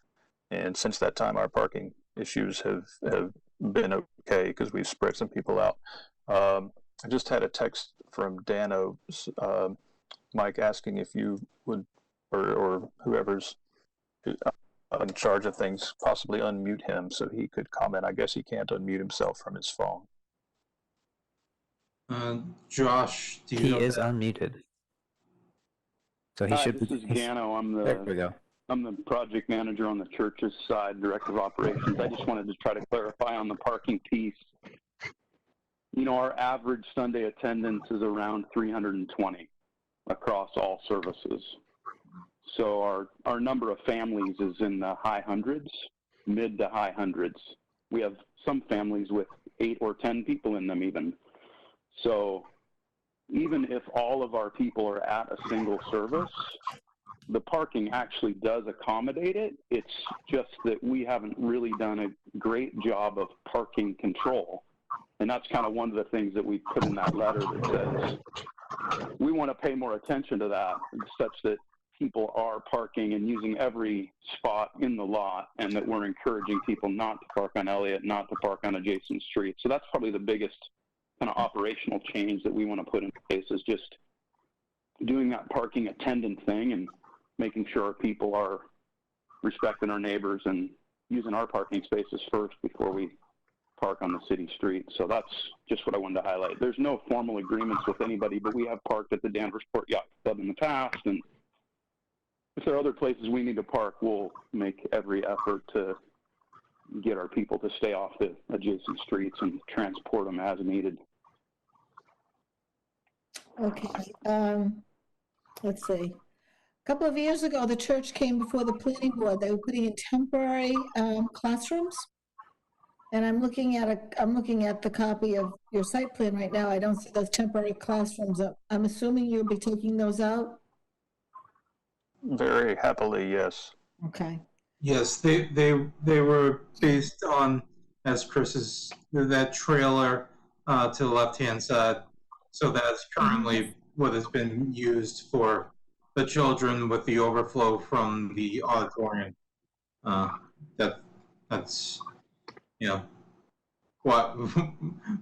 And since that time, our parking issues have been okay because we've spread some people out. I just had a text from Dano, Mike, asking if you would, or whoever's in charge of things, possibly unmute him so he could comment. I guess he can't unmute himself from his phone. Josh, do you He know is that? unmuted. So he Hi, should this is Gano. There we go. I'm the project manager on the church's side, director of operations. I just wanted to try to clarify on the parking piece. Our average Sunday attendance is around 320 across all services. So our number of families is in the high hundreds, mid to high hundreds. We have some families with 8 or 10 people in them even. So even if all of our people are at a single service, the parking actually does accommodate it. It's just that we haven't really done a great job of parking control. And that's kind of one of the things that we put in that letter that says we want to pay more attention to that, such that people are parking and using every spot in the lot, and that we're encouraging people not to park on Elliott, not to park on adjacent streets. So that's probably the biggest kind of operational change that we want to put in place, is just doing that parking attendant thing and making sure our people are respecting our neighbors and using our parking spaces first before we park on the city street. So that's just what I wanted to highlight. There's no formal agreements with anybody, but we have parked at the Danversport Yacht Club in the past, and if there are other places we need to park, we'll make every effort to get our people to stay off the adjacent streets and transport them as needed. Okay, let's see. A couple of years ago, the church came before the planning board. They were putting in temporary classrooms. And I'm looking at the copy of your site plan right now. I don't see those temporary classrooms. I'm assuming you'll be taking those out? Very happily, yes. Okay. Yes, they were based on, as Chris that trailer to the left-hand side. So that's currently what has been used for the children with the overflow from the auditorium. That's what,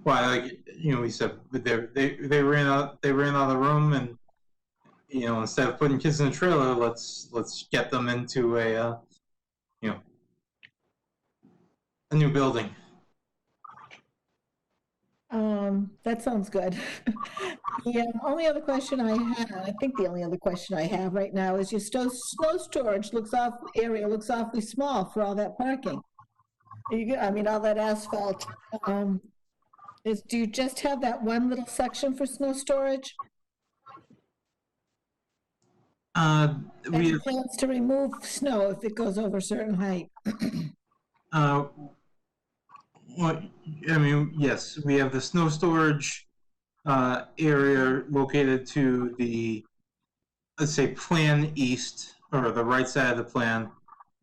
like, we said, they ran out of the room, and, instead of putting kids in a trailer, let's get them into a new building. That sounds good. The only other question I think the only other question I have right now is your snow storage area looks awfully small for all that parking. All that asphalt. Do you just have that one little section for snow storage? We have plans to remove snow if it goes over a certain height. Yes, we have the snow storage area located to the, let's say, plan east, or the right side of the plan.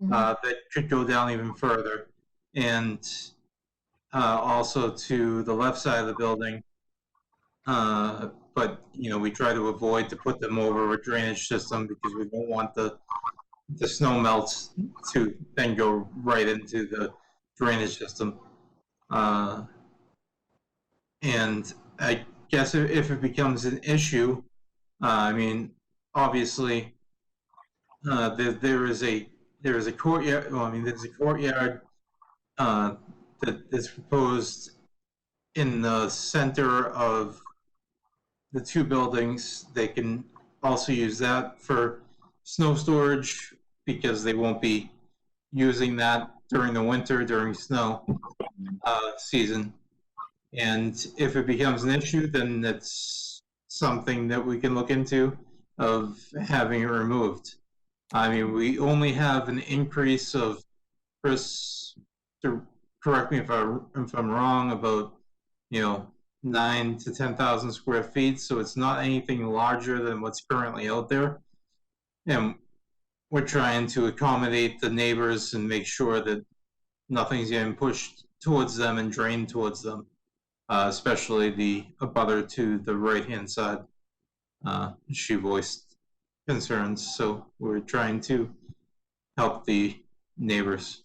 That could go down even further, and also to the left side of the building. But we try to avoid to put them over a drainage system, because we don't want the snow melts to then go right into the drainage system. And I guess if it becomes an issue, obviously, there is a courtyard. There's a courtyard that is proposed in the center of the two buildings. They can also use that for snow storage, because they won't be using that during the winter, during snow season. And if it becomes an issue, then that's something that we can look into, of having it removed. We only have an increase of, Chris, to correct me if I'm wrong, about 9 to 10,000 square feet. So it's not anything larger than what's currently out there. And we're trying to accommodate the neighbors and make sure that nothing's getting pushed towards them and drained towards them, especially the abutter to the right-hand side. She voiced concerns, so we're trying to help the neighbors.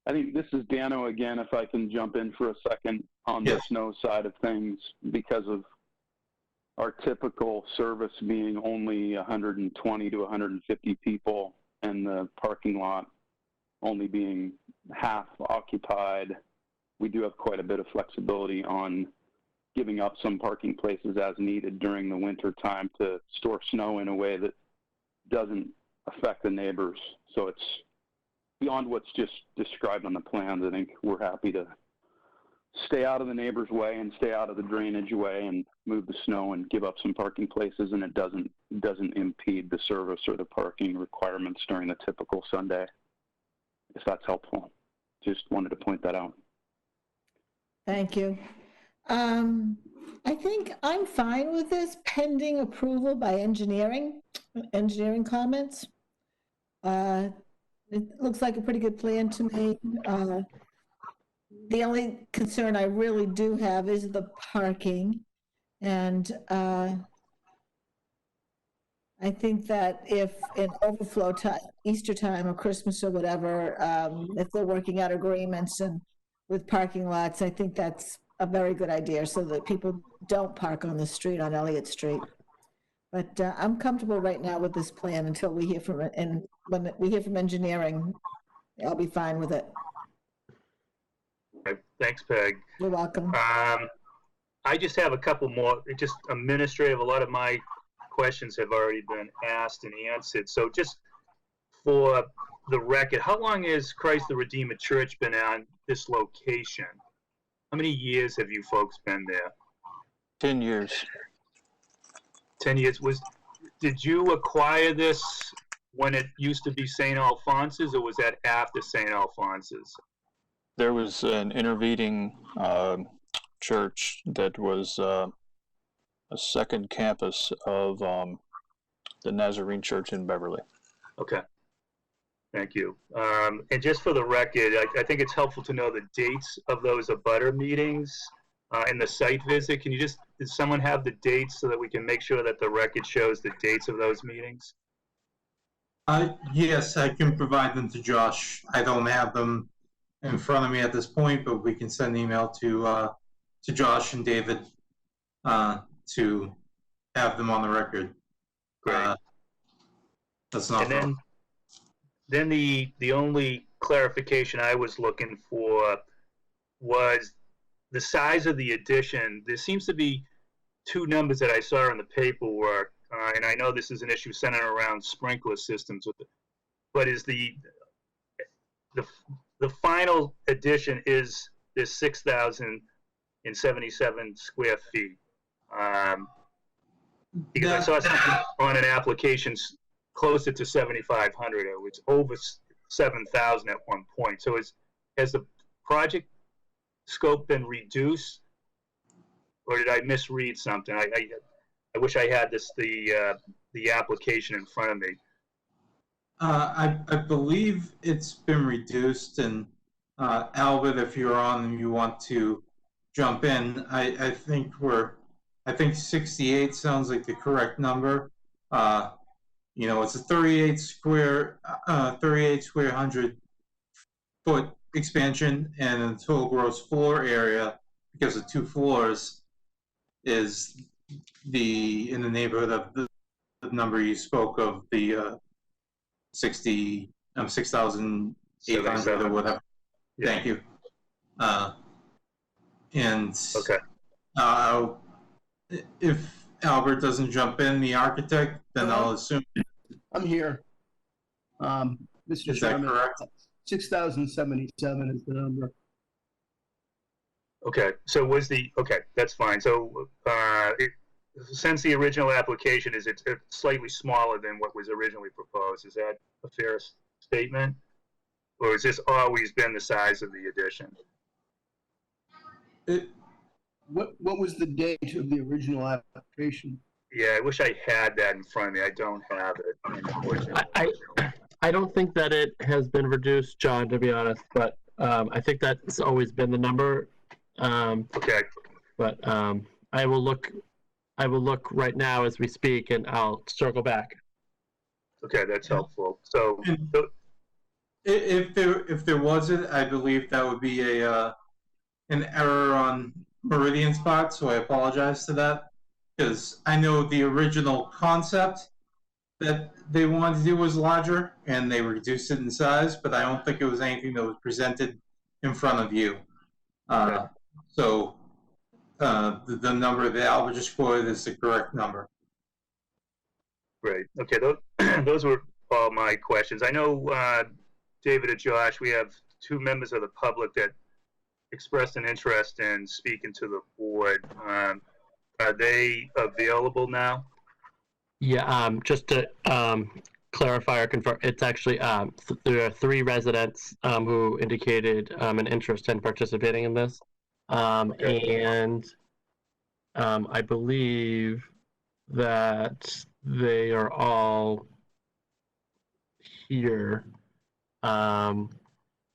I think this is Dano again, if I can jump in for a second on the snow side of things, because of our typical service being only 120 to 150 people, and the parking lot only being half occupied. We do have quite a bit of flexibility on giving up some parking places as needed during the winter time to store snow in a way that doesn't affect the neighbors. So it's beyond what's just described on the plans. I think we're happy to stay out of the neighbor's way and stay out of the drainage way and move the snow and give up some parking places, and it doesn't impede the service or the parking requirements during the typical Sunday, if that's helpful. Just wanted to point that out. Thank you. I think I'm fine with this pending approval by engineering comments. It looks like a pretty good plan to me. The only concern I really do have is the parking. And I think that if in overflow time, Easter time or Christmas or whatever, if they're working out agreements and with parking lots, I think that's a very good idea, so that people don't park on the street, on Elliott Street. But I'm comfortable right now with this plan until we hear from it. And when we hear from engineering, I'll be fine with it. Thanks, Peg. You're welcome. I just have a couple more, just administrative. A lot of my questions have already been asked and answered. So just for the record, how long has Christ the Redeemer Church been on this location? How many years have you folks been there? 10 years. 10 years. Did you acquire this when it used to be St. Alphonsus, or was that after St. Alphonsus? There was an intervening church that was a second campus of the Nazarene Church in Beverly. Okay. Thank you. And just for the record, I think it's helpful to know the dates of those abutter meetings and the site visit. Can you did someone have the dates so that we can make sure that the record shows the dates of those meetings? Yes, I can provide them to Josh. I don't have them in front of me at this point, but we can send an email to Josh and David to have them on the record. Great. That's not. And then the only clarification I was looking for was the size of the addition. There seems to be two numbers that I saw in the paperwork, and I know this is an issue centered around sprinkler systems, but is the final addition is this 6,077 square feet. Because I saw something on an application closer to 7,500. It was over 7,000 at one point. So has the project scope been reduced, or did I misread something? I wish I had the application in front of me. I believe it's been reduced, and Albert, if you're on and you want to jump in, I think 68 sounds like the correct number. You know, it's a 38 square 100 foot expansion, and the total gross floor area, because of 2 floors, is in the neighborhood of the number you spoke of, the 6,800 or whatever. Yeah. Thank you. And okay. If Albert doesn't jump in, the architect, then I'll assume. I'm here. Mr. Is Chairman, that correct? 6,077 is the number. Okay, so okay, that's fine. So since the original application it's slightly smaller than what was originally proposed, is that a fair statement? Or has this always been the size of the addition? What was the date of the original application? Yeah, I wish I had that in front of me. I don't have it, unfortunately. I don't think that it has been reduced, John, to be honest, but I think that's always been the number. Okay. But I will look right now as we speak, and I'll circle back. Okay, that's helpful. So if there wasn't, I believe that would be an error on Meridian's part, so I apologize to that, because I know the original concept that they wanted to do was larger, and they reduced it in size, but I don't think it was anything that was presented in front of you. Okay. So the number that Albert just quoted is the correct number. Great. Okay, those were all my questions. I know, David and Josh, we have 2 members of the public that expressed an interest in speaking to the board. Are they available now? Yeah, just to clarify or confirm, it's actually there are 3 residents who indicated an interest in participating in this, Okay. and I believe that they are all here.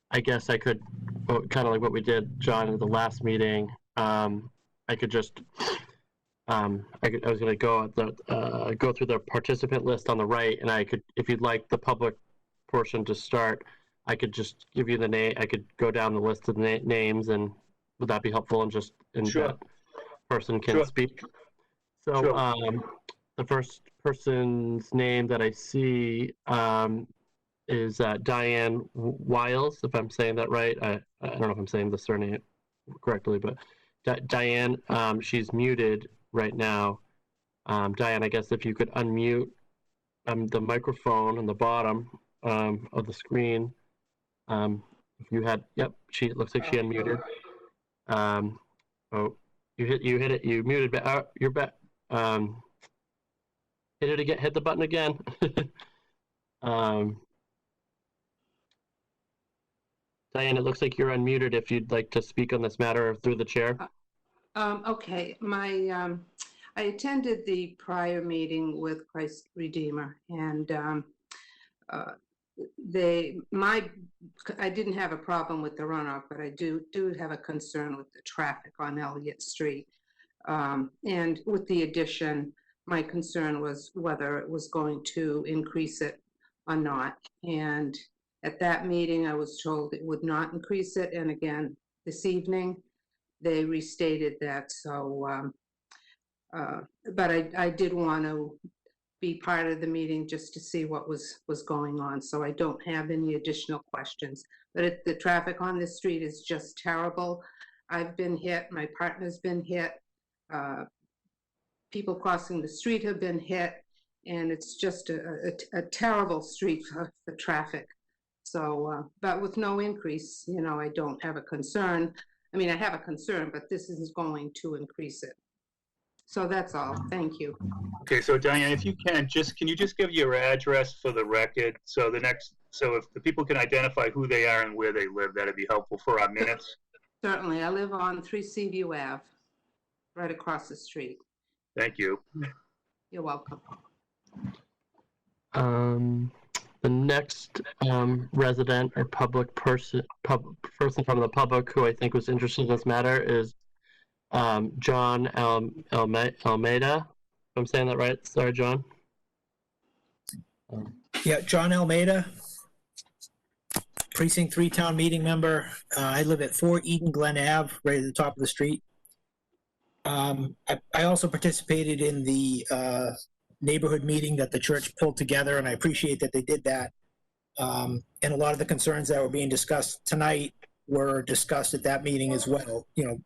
I guess I could, kind of like what we did, John, at the last meeting. I could just, I was going to go through the participant list on the right, and I could, if you'd like the public portion to start, I could just give you the name. I could go down the list of names, and would that be helpful? And Sure. that person can Sure. speak. So Sure. the first person's name that I see is Diane Wiles, if I'm saying that right. I don't know if I'm saying the surname correctly, but Diane, she's muted right now. Diane, I guess if you could unmute the microphone on the bottom of the screen. If you had, yep, it looks like she unmuted. Oh, you hit it, you muted, you're back. Hit it again, hit the button again. Diane, it looks like you're unmuted if you'd like to speak on this matter through the chair. Okay, I attended the prior meeting with Christ Redeemer, and I didn't have a problem with the runoff, but I do have a concern with the traffic on Elliott Street. And with the addition, my concern was whether it was going to increase it or not. And At that meeting, I was told it would not increase it, and again, this evening, they restated that, so, but I did want to be part of the meeting just to see what was going on, so I don't have any additional questions. But the traffic on this street is just terrible. I've been hit, my partner's been hit, people crossing the street have been hit, and it's just a terrible street for traffic. So, but with no increase, you know, I don't have a concern. I mean, I have a concern, but this is going to increase it. So that's all. Thank you. Okay, so Diane, if you can you just give your address for the record? So if the people can identify who they are and where they live, that'd be helpful for our minutes. Certainly. I live on 3 Seaview Ave, right across the street. Thank you. You're welcome. The next resident or person from the public who I think was interested in this matter is John Almeida. If I'm saying that right. Sorry, John. Yeah, John Almeida, Precinct 3 town meeting member. I live at 4 Eden Glen Ave, right at the top of the street. I also participated in the neighborhood meeting that the church pulled together, and I appreciate that they did that. And a lot of the concerns that were being discussed tonight were discussed at that meeting as well. You know,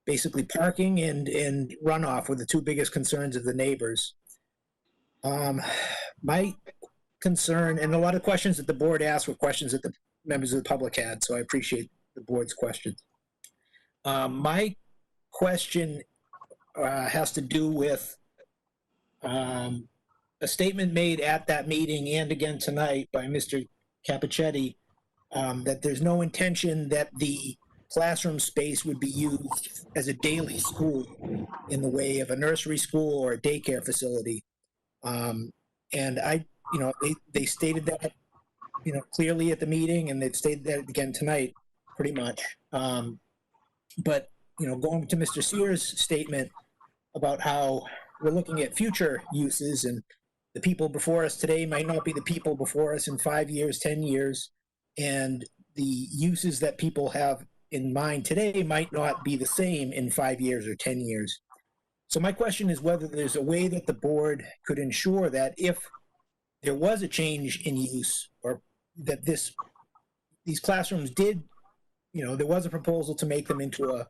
basically parking and runoff were the two biggest concerns of the neighbors. My concern, and a lot of questions that the board asked were questions that the members of the public had, so I appreciate the board's questions. My question has to do with a statement made at that meeting and again tonight by Mr. Capichetti, that there's no intention that the classroom space would be used as a daily school in the way of a nursery school or a daycare facility. And they stated that, clearly at the meeting, and they've stated that again tonight, pretty much. But, going to Mr. Sears' statement about how we're looking at future uses, and the people before us today might not be the people before us in 5 years, 10 years, and the uses that people have in mind today might not be the same in 5 years or 10 years. So my question is whether there's a way that the board could ensure that if there was a change in use, or that these classrooms did, there was a proposal to make them into a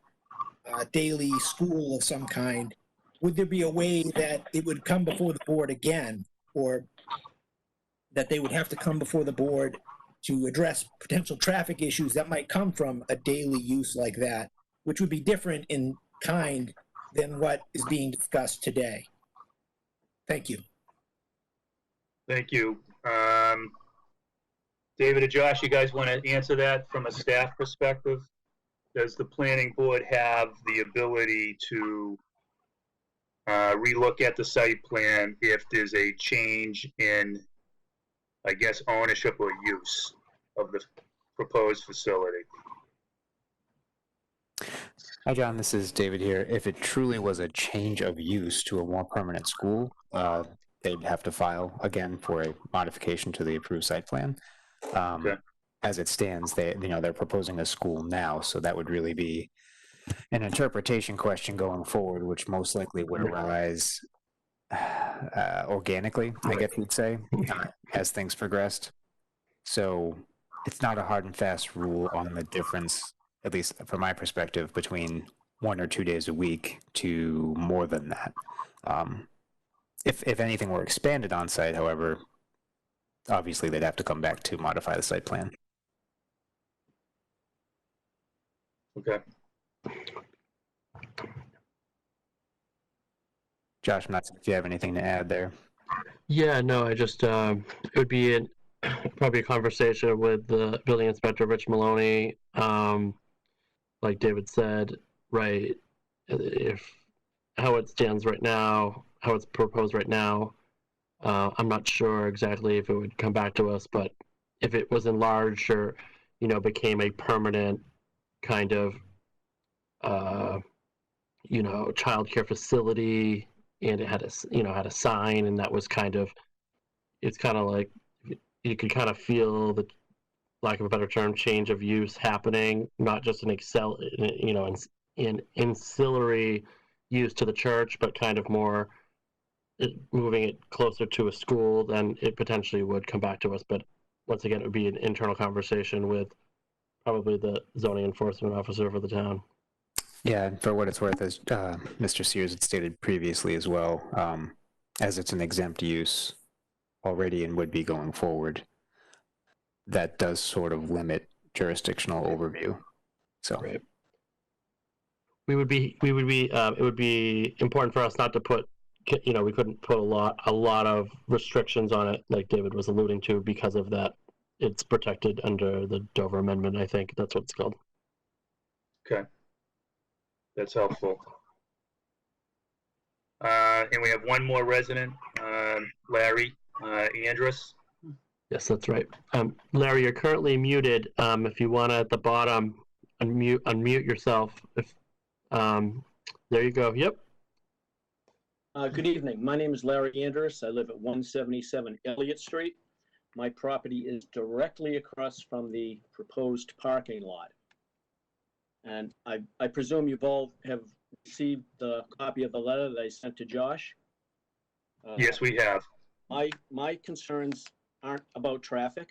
daily school of some kind, would there be a way that it would come before the board again, or that they would have to come before the board to address potential traffic issues that might come from a daily use like that, which would be different in kind than what is being discussed today? Thank you. Thank you. David or Josh, you guys want to answer that from a staff perspective? Does the planning board have the ability to relook at the site plan if there's a change in, I guess, ownership or use of the proposed facility? Hi, John. This is David here. If it truly was a change of use to a more permanent school, they'd have to file again for a modification to the approved site plan. Okay. As it stands, they're proposing a school now, so that would really be an interpretation question going forward, which most likely would arise organically, I guess you'd say, as things progressed. So it's not a hard and fast rule on the difference, at least from my perspective, between 1 or 2 days a week to more than that. If anything were expanded on site, however, obviously they'd have to come back to modify the site plan. Okay. Josh, I'm not sure if you have anything to add there. Yeah, no, I just, it would be probably a conversation with the building inspector, Rich Maloney. Like David said, right, if how it stands right now, how it's proposed right now, I'm not sure exactly if it would come back to us, but if it was enlarged or, became a permanent kind of, childcare facility, and it had a sign, and that was kind of, it's kind of like, you could kind of feel lack of a better term, change of use happening, not just an in ancillary use to the church, but kind of more moving it closer to a school, then it potentially would come back to us. But once again, it would be an internal conversation with probably the zoning enforcement officer for the town. Yeah, and for what it's worth, as Mr. Sears had stated previously as well, as it's an exempt use already and would be going forward, that does sort of limit jurisdictional overview. So right. It would be important for us not to put, we couldn't put a lot of restrictions on it, like David was alluding to, because of that. It's protected under the Dover Amendment, I think that's what it's called. Okay. That's helpful. And we have one more resident, Larry Andrus. Yes, that's right. Larry, you're currently muted. If you want to, at the bottom, unmute yourself. If there you go. Yep. Good evening. My name is Larry Andrus. I live at 177 Elliott Street. My property is directly across from the proposed parking lot. And I presume you've all have received the copy of the letter that I sent to Josh? Yes, we have. My concerns aren't about traffic.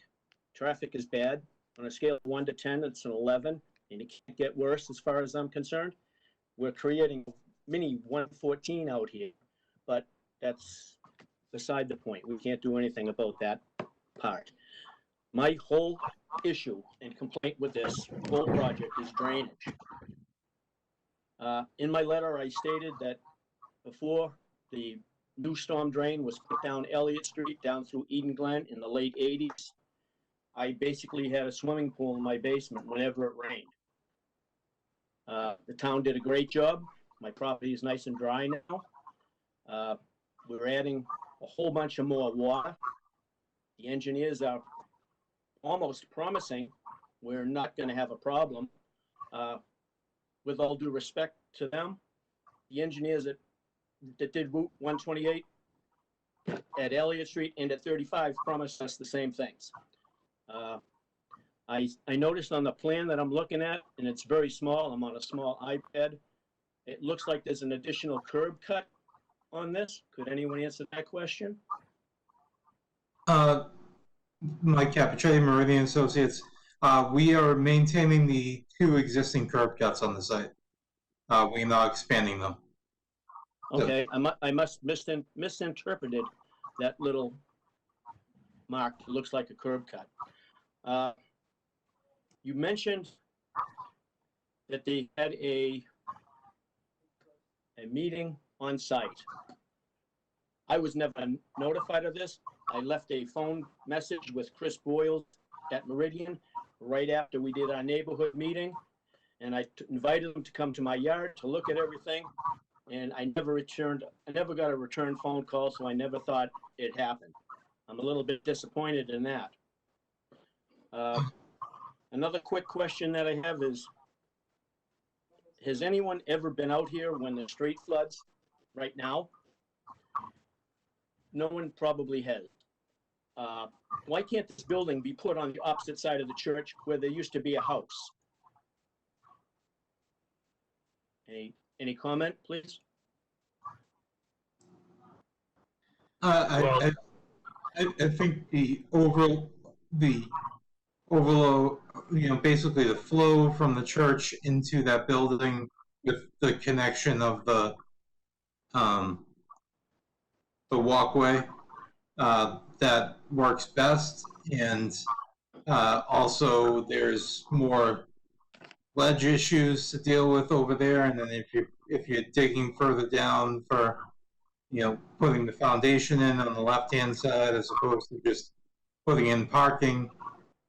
Traffic is bad. On a scale of 1 to 10, it's an 11, and it can't get worse as far as I'm concerned. We're creating mini 114 out here, but that's beside the point. We can't do anything about that part. My whole issue and complaint with this whole project is drainage. In my letter, I stated that before the new storm drain was put down Elliott Street, down through Eden Glen in the late 80s, I basically had a swimming pool in my basement whenever it rained. The town did a great job. My property is nice and dry now. We're adding a whole bunch of more water. The engineers are almost promising we're not going to have a problem. With all due respect to them, the engineers that did Route 128 at Elliott Street and at 35 promised us the same things. I noticed on the plan that I'm looking at, and it's very small, I'm on a small iPad, it looks like there's an additional curb cut on this. Could anyone answer that question? Mike Capicelli, Meridian Associates. We are maintaining the 2 existing curb cuts on the site. We're not expanding them. Okay, I must misinterpreted that little mark. It looks like a curb cut. You mentioned that they had a meeting on site. I was never notified of this. I left a phone message with Chris Boyle at Meridian right after we did our neighborhood meeting, and I invited him to come to my yard to look at everything, and I never got a return phone call, so I never thought it happened. I'm a little bit disappointed in that. Another quick question that I have is, has anyone ever been out here when the street floods right now? No one probably has. Why can't this building be put on the opposite side of the church where there used to be a house? Any comment, please? I think the overall, basically the flow from the church into that building with the connection of the walkway, that works best. And also there's more ledge issues to deal with over there. And then if you're digging further down for, putting the foundation in on the left-hand side as opposed to just putting in parking,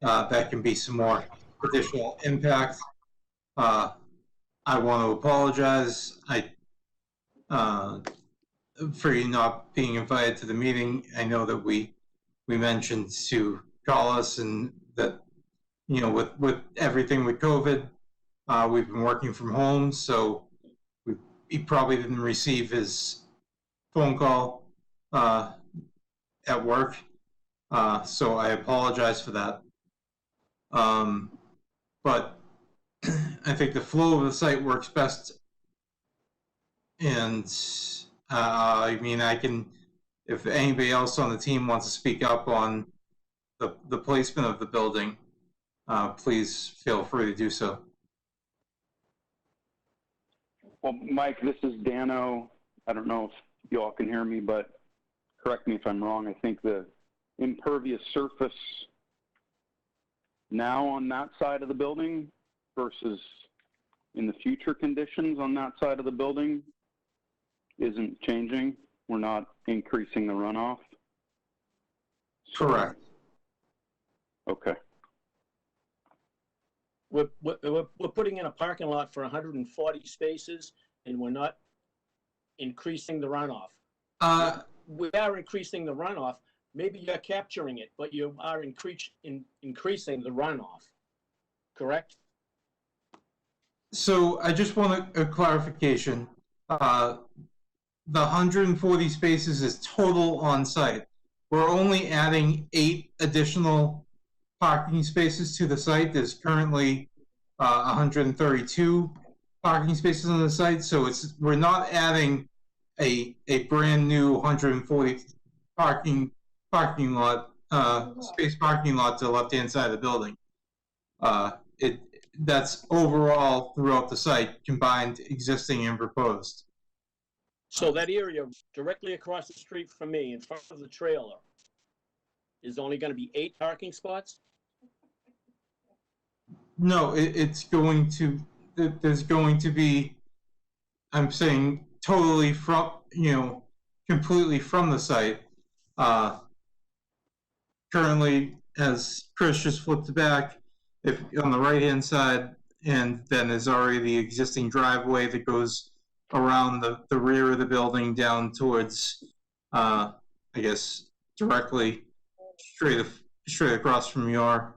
that can be some more additional impact. I want to apologize for you not being invited to the meeting. I know that we mentioned to call us, and that, with everything with COVID, we've been working from home, so he probably didn't receive his phone call at work. So I apologize for that. But I think the flow of the site works best. And I mean, I can, if anybody else on the team wants to speak up on the placement of the building, please feel free to do so. Well, Mike, this is Dano. I don't know if you all can hear me, but correct me if I'm wrong. I think the impervious surface now on that side of the building versus in the future conditions on that side of the building isn't changing. We're not increasing the runoff. Correct. Okay. We're putting in a parking lot for 140 spaces, and we're not increasing the runoff. We are increasing the runoff. Maybe you're capturing it, but you are increasing the runoff, correct? So I just want a clarification. The 140 spaces is total on site. We're only adding 8 additional parking spaces to the site. There's currently 132 parking spaces on the site, so we're not adding a brand new 140 parking lot space parking lot to the left hand side of the building. That's overall throughout the site, combined existing and proposed. So that area directly across the street from me, in front of the trailer, is only going to be 8 parking spots? No, it's going to, there's going to be, I'm saying totally from, completely from the site. Currently, as Chris just flipped back, if on the right-hand side, and then there's already the existing driveway that goes around the rear of the building down towards, I guess, directly straight across from your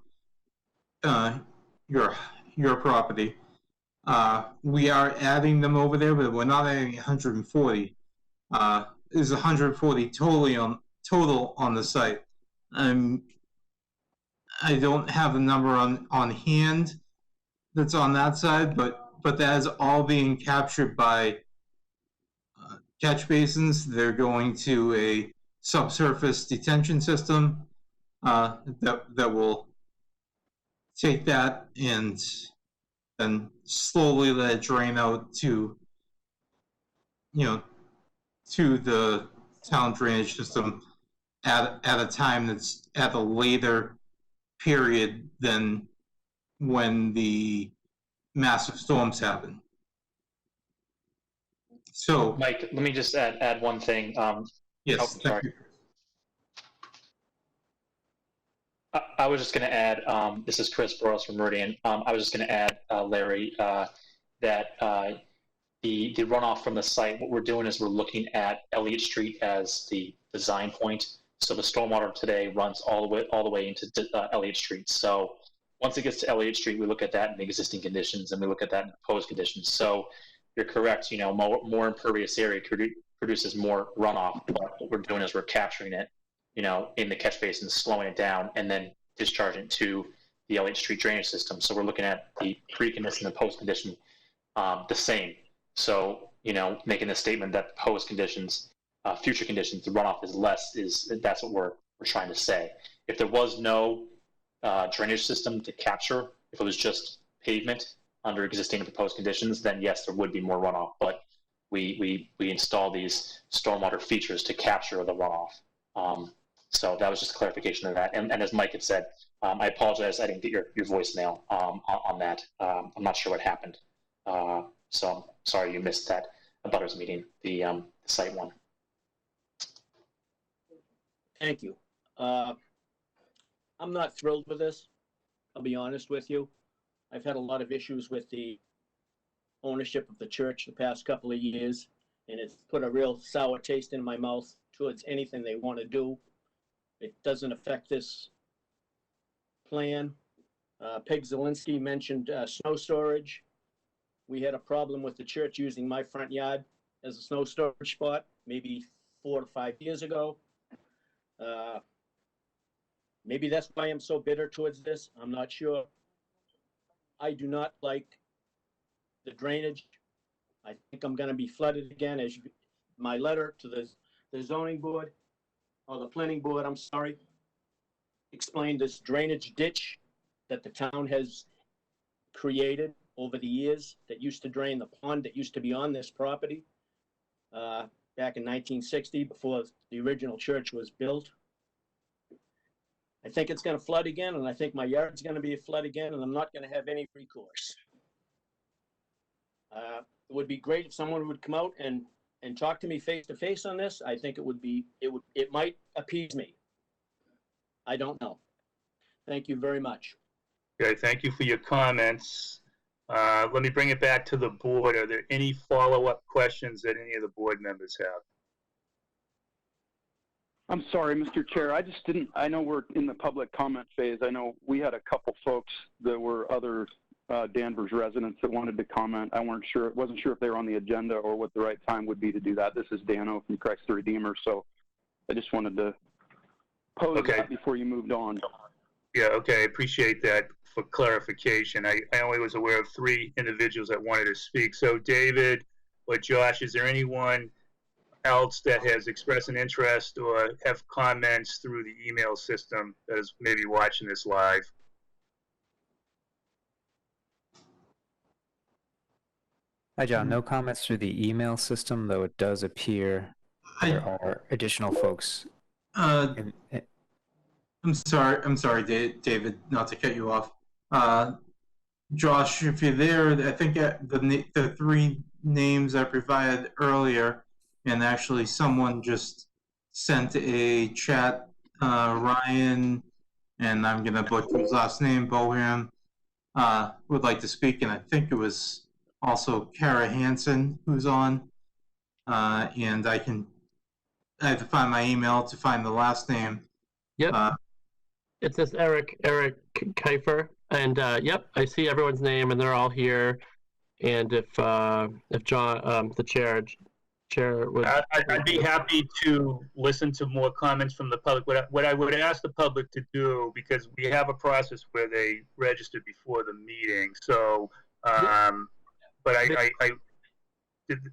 property. We are adding them over there, but we're not adding 140. There's 140 total on the site. I don't have the number on hand that's on that side, but that is all being captured by catch basins. They're going to a subsurface detention system that will take that and then slowly let it drain out to the town drainage system at a time that's at a later period than when the massive storms happen. So, Mike, let me just add one thing. Yes, thank you. I was just going to add, this is Chris Burrows from Meridian. I was just going to add, Larry, that the runoff from the site, what we're doing is we're looking at Elliott Street as the design point. So the stormwater today runs all the way into Elliott Street. So once it gets to Elliott Street, we look at that in the existing conditions, and we look at that in proposed conditions. So you're correct. More impervious area produces more runoff. But what we're doing is we're capturing it, in the catch basin, slowing it down, and then discharging it to the Elliott Street drainage system. So we're looking at the pre-condition and post-condition the same. So, making the statement that post conditions, future conditions, the runoff is less, that's what we're trying to say. If there was no drainage system to capture, if it was just pavement under existing and proposed conditions, then yes, there would be more runoff. But we install these stormwater features to capture the runoff. So that was just a clarification of that. And as Mike had said, I apologize, I didn't get your voicemail on that. I'm not sure what happened. So I'm sorry you missed that abutters meeting, the site one. Thank you. I'm not thrilled with this. I'll be honest with you. I've had a lot of issues with the ownership of the church the past couple of years, and it's put a real sour taste in my mouth towards anything they want to do. It doesn't affect this plan. Peg Zielinski mentioned snow storage. We had a problem with the church using my front yard as a snow storage spot maybe 4 to 5 years ago. Maybe that's why I'm so bitter towards this. I'm not sure. I do not like the drainage. I think I'm gonna be flooded again, as my letter to the zoning board, or the planning board, I'm sorry, explained this drainage ditch that the town has created over the years that used to drain the pond that used to be on this property back in 1960, before the original church was built. I think it's going to flood again, and I think my yard's going to be a flood again, and I'm not going to have any recourse. It would be great if someone would come out and talk to me face to face on this. I think it might appease me. I don't know. Thank you very much. Okay, thank you for your comments. Let me bring it back to the board. Are there any follow-up questions that any of the board members have? I'm sorry, Mr. Chair. I know we're in the public comment phase. I know we had a couple folks that were other Danvers residents that wanted to comment. I wasn't sure if they were on the agenda or what the right time would be to do that. This is Dano from Christ the Redeemer, so I just wanted to pose that before you moved on. Yeah, okay, I appreciate that for clarification. I only was aware of 3 individuals that wanted to speak. So David or Josh, is there anyone else that has expressed an interest or have comments through the email system that is maybe watching this live? Hi, John. No comments through the email system, though it does appear there are additional folks. I'm sorry, David, not to cut you off. Josh, if you're there, I think the 3 names I provided earlier, and actually someone just sent a chat, Ryan, and I'm going to butcher his last name, Boham, would like to speak, and I think it was also Kara Hansen who's on, and I have to find my email to find the last name. Yep. It says Eric Kiefer, and yep, I see everyone's name, and they're all here. And if John, the chair would, I'd be happy to listen to more comments from the public. What I would ask the public to do, because we have a process where they register before the meeting. So, but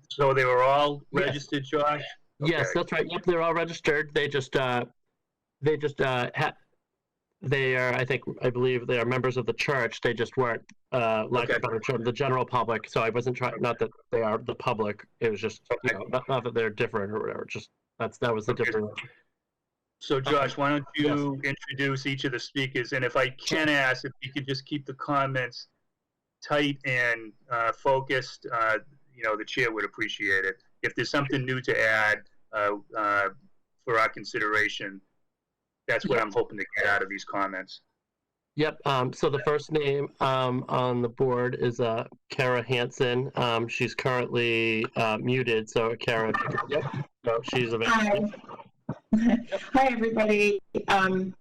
so they were all registered, Josh? Yes, that's right. Yep, they're all registered. I believe they are members of the church. They just weren't like a better term, the general public. So I wasn't trying, not that they are the public. It was just, not that they're different or whatever. Just that was the difference. So Josh, why don't you introduce each of the speakers? And if I can ask, if you could just keep the comments tight and focused, the chair would appreciate it. If there's something new to add for our consideration, that's what I'm hoping to get out of these comments. Yep. So the first name on the board is Kara Hansen. She's currently muted. So Kara, yep. So she's available. Hi, everybody.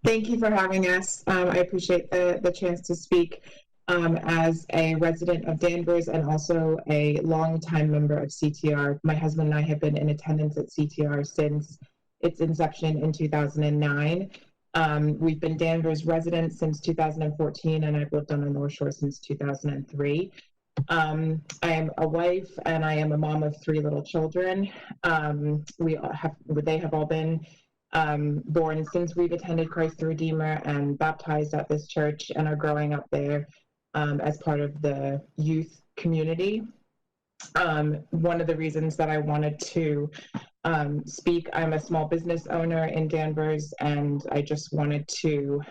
Thank you for having us. I appreciate the chance to speak as a resident of Danvers and also a longtime member of CTR. My husband and I have been in attendance at CTR since its inception in 2009. We've been Danvers residents since 2014, and I've lived on the North Shore since 2003. I am a wife, and I am a mom of 3 little children. They have all been born since we've attended Christ the Redeemer and baptized at this church, and are growing up there as part of the youth community. One of the reasons that I wanted to speak, I'm a small business owner in Danvers, and I just wanted to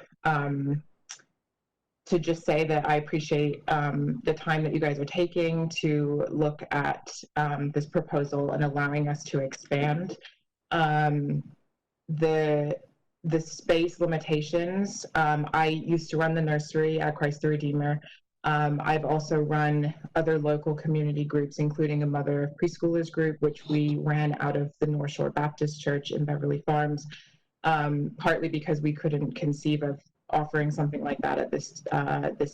just say that I appreciate the time that you guys are taking to look at this proposal and allowing us to expand. The space limitations, I used to run the nursery at Christ the Redeemer. I've also run other local community groups, including a mother preschoolers group, which we ran out of the North Shore Baptist Church in Beverly Farms, partly because we couldn't conceive of offering something like that at this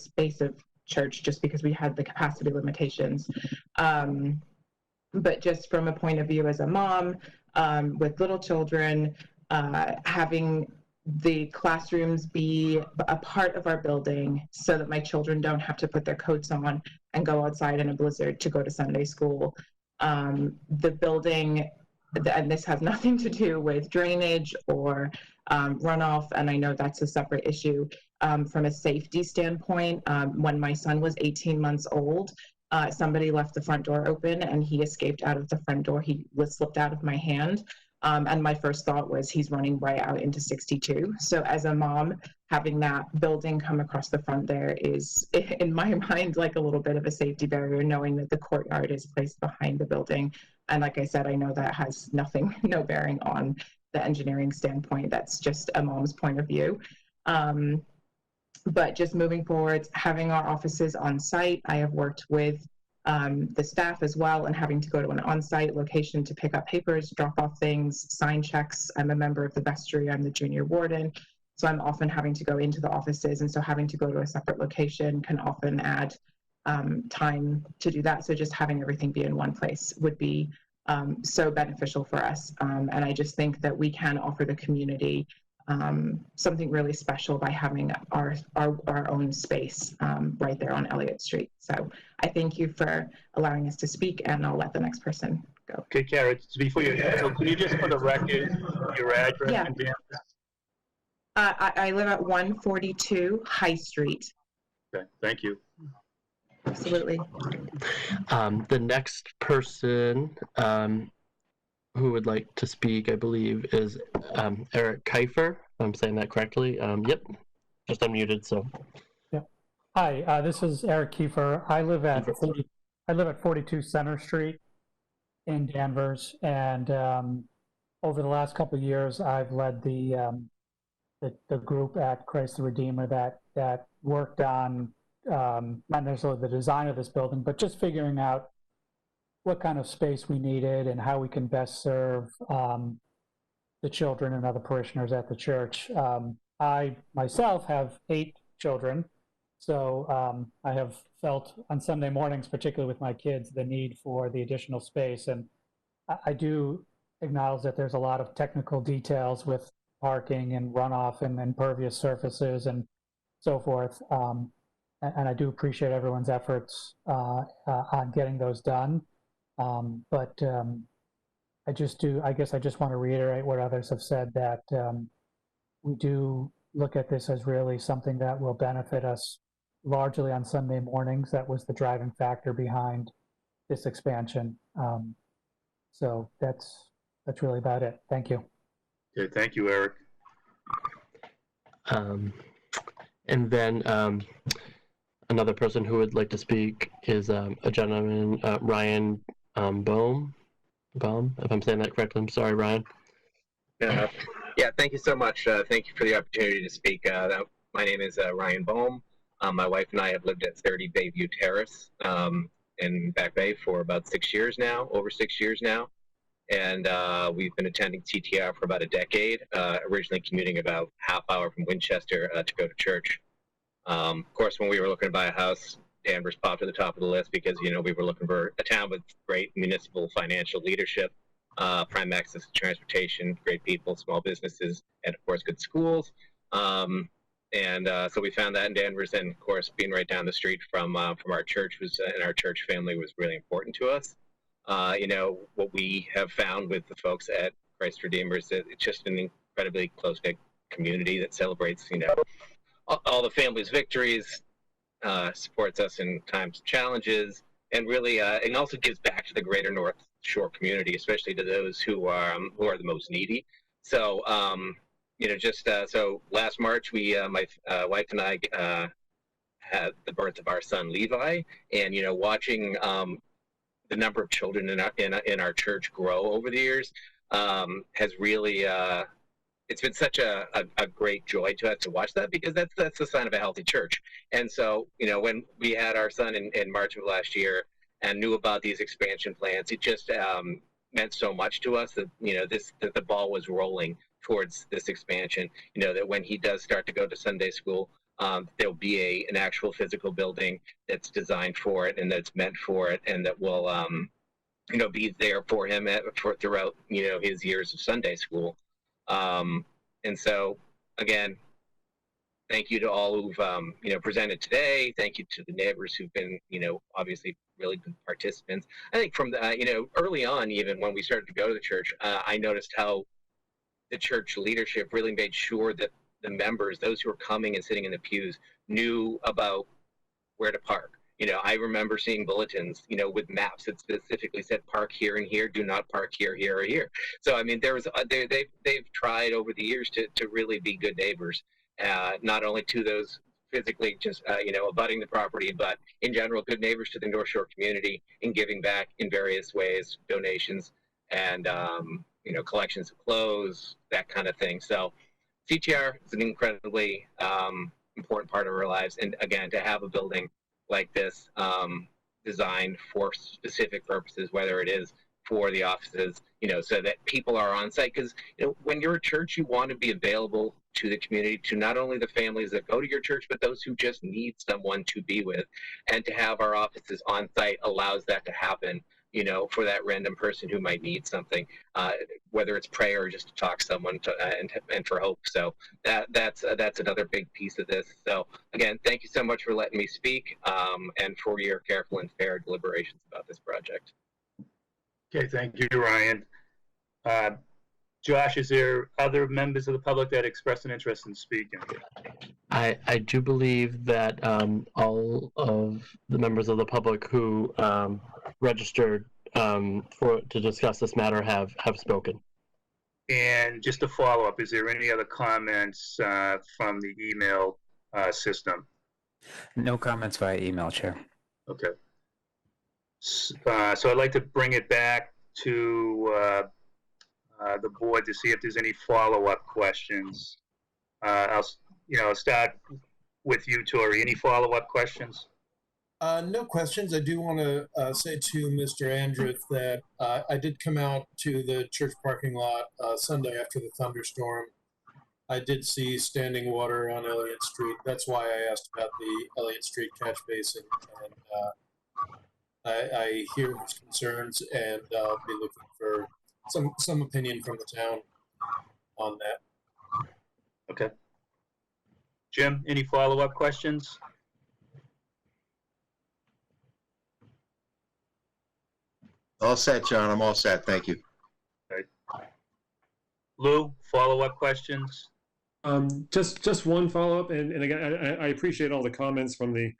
space of church, just because we had the capacity limitations. But just from a point of view as a mom with little children, having the classrooms be a part of our building so that my children don't have to put their coats on and go outside in a blizzard to go to Sunday school. The building, and this has nothing to do with drainage or runoff, and I know that's a separate issue. From a safety standpoint, when my son was 18 months old, somebody left the front door open and he escaped out of the front door. He was slipped out of my hand. And my first thought was he's running right out into 62. So as a mom, having that building come across the front there is, in my mind, like a little bit of a safety barrier, knowing that the courtyard is placed behind the building. And like I said, I know that has no bearing on the engineering standpoint. That's just a mom's point of view. But just moving forward, having our offices on site, I have worked with the staff as well, and having to go to an on-site location to pick up papers, drop off things, sign checks. I'm a member of the vestry. I'm the junior warden. So I'm often having to go into the offices. And so having to go to a separate location can often add time to do that. So just having everything be in one place would be so beneficial for us. And I just think that we can offer the community something really special by having our own space right there on Elliott Street. So I thank you for allowing us to speak, and I'll let the next person go. Okay, Kara, before you, so can you just for the record, your address? Yeah. And Dan? I live at 142 High Street. Okay, thank you. Absolutely. The next person who would like to speak, I believe, is Eric Kiefer. If I'm saying that correctly. Yep, just unmuted. So. Yep. Hi, this is Eric Kiefer. I live at 42 Center Street in Danvers, and over the last couple of years, I've led the group at Christ the Redeemer that worked on not necessarily the design of this building, but just figuring out what kind of space we needed and how we can best serve the children and other parishioners at the church. I myself have 8 children, so I have felt on Sunday mornings, particularly with my kids, the need for the additional space. And I do acknowledge that there's a lot of technical details with parking and runoff and impervious surfaces and so forth. And I do appreciate everyone's efforts on getting those done. But I guess I just want to reiterate what others have said, that we do look at this as really something that will benefit us largely on Sunday mornings. That was the driving factor behind this expansion. So that's really about it. Thank you. Okay, thank you, Eric. And then another person who would like to speak is a gentleman, Ryan Bohm, if I'm saying that correctly. I'm sorry, Ryan. Yeah, thank you so much. Thank you for the opportunity to speak. My name is Ryan Bohm. My wife and I have lived at 30 Bayview Terrace in Back Bay for about 6 years now, over 6 years now. And we've been attending CTR for about a decade, originally commuting about half hour from Winchester to go to church. Of course, when we were looking to buy a house, Danvers popped to the top of the list because, we were looking for a town with great municipal financial leadership, prime access to transportation, great people, small businesses, and of course, good schools. So we found that in Danvers, and of course, being right down the street from our church and our church family was really important to us. What we have found with the folks at Christ Redeemer is that it's just an incredibly close-knit community that celebrates, all the family's victories, supports us in times of challenges, and really, and also gives back to the greater North Shore community, especially to those who are the most needy. So, so last March, my wife and I had the birth of our son Levi, and watching the number of children in our church grow over the years has really it's been such a great joy to us to watch that, because that's the sign of a healthy church. And so, when we had our son in March of last year and knew about these expansion plans, it just meant so much to us that, that the ball was rolling towards this expansion, that when he does start to go to Sunday school, there'll be an actual physical building that's designed for it and that's meant for it, and that will, be there for him throughout, his years of Sunday school. And so, again, thank you to all who've presented today. Thank you to the neighbors who've been obviously really good participants. I think from the early on, even when we started to go to the church, I noticed how the church leadership really made sure that the members, those who were coming and sitting in the pews, knew about where to park. I remember seeing bulletins, with maps that specifically said park here and here, do not park here, here, or here. So I mean, they've tried over the years to really be good neighbors, not only to those physically just abutting the property, but in general, good neighbors to the North Shore community in giving back in various ways, donations and collections of clothes, that kind of thing. So CTR is an incredibly important part of our lives, and again, to have a building like this designed for specific purposes, whether it is for the offices, so that people are on site. Because when you're a church, you want to be available to the community, to not only the families that go to your church, but those who just need someone to be with. And to have our offices on site allows that to happen, for that random person who might need something, whether it's prayer or just to talk to someone and for hope. So that's another big piece of this. So again, thank you so much for letting me speak, and for your careful and fair deliberations about this project. Okay, thank you, Ryan. Josh, is there other members of the public that expressed an interest in speaking? I do believe that all of the members of the public who registered to discuss this matter have spoken. And just a follow-up, is there any other comments from the email system? No comments via email, Chair. Okay. So I'd like to bring it back to the board to see if there's any follow-up questions. I'll start with you, Tori. Any follow-up questions? No questions. I do want to say to Mr. Andrus that I did come out to the church parking lot Sunday after the thunderstorm. I did see standing water on Elliott Street. That's why I asked about the Elliott Street catch basin. And I hear his concerns, and I'll be looking for some opinion from the town on that. Okay. Jim, any follow-up questions? All set, John. I'm all set. Thank you. Okay. Lou, follow-up questions? Just one follow-up, and again, I appreciate all the comments from the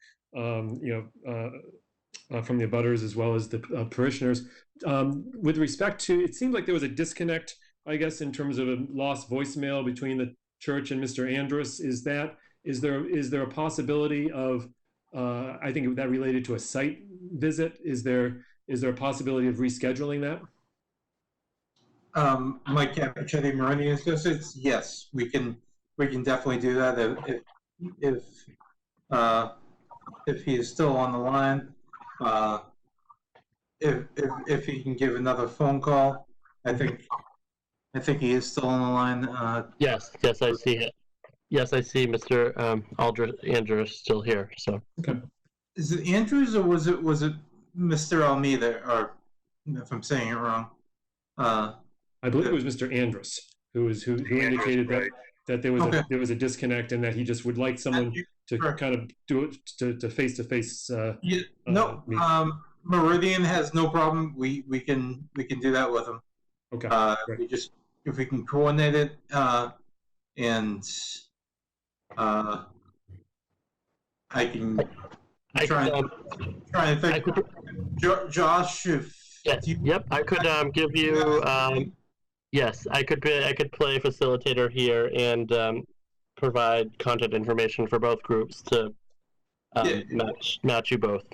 from the abutters as well as the parishioners. With respect to, it seemed like there was a disconnect, I guess, in terms of a lost voicemail between the church and Mr. Andrus. Is there a possibility of, I think that related to a site visit? Is there a possibility of rescheduling that? Mike Capuchetti, Meridian Associates. Yes, we can definitely do that if he is still on the line. If he can give another phone call, I think he is still on the line. Yes, I see it. Yes, I see Mr. Andrews still here. So. Okay. Is it Andrews or was it Mr. Almeida? Or if I'm saying it wrong. I believe it was Mr. Andrus who indicated that there was a disconnect and that he just would like someone to kind of do it to face-to-face. Meridian has no problem. We can do that with him. Okay. If we can coordinate it and I can try and think. Josh, Yep, I could give you. Yes, I could play facilitator here and provide contact information for both groups to match you both.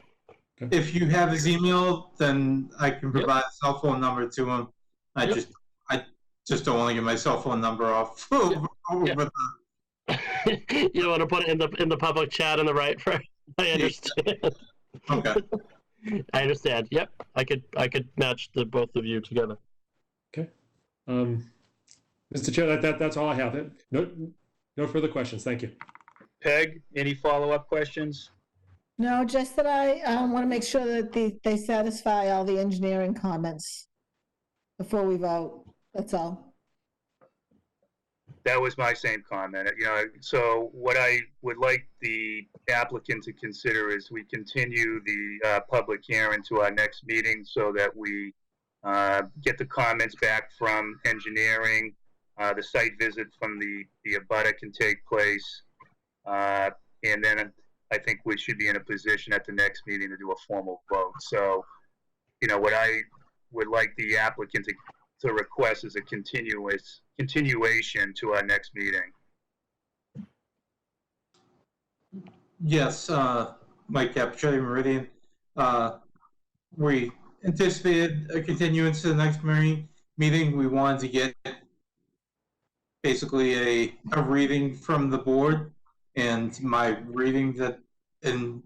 If you have his email, then I can provide a cell phone number to him. I just don't want to get my cell phone number off. You don't want to put it in the public chat on the right. I understand. Okay. I understand. Yep, I could match the both of you together. Okay. Mr. Chair, that's all I have. No further questions. Thank you. Peg, any follow-up questions? No, just that I want to make sure that they satisfy all the engineering comments before we vote. That's all. that was my same comment. So what I would like the applicant to consider is we continue the public hearing to our next meeting so that we get the comments back from engineering, the site visit from the abutter can take place, and then I think we should be in a position at the next meeting to do a formal vote. So, what I would like the applicant to request is a continuation to our next meeting. Yes, Mike Capuchetti, Meridian. We anticipated a continuance to the next meeting. We wanted to get basically a reading from the board, and my reading that, and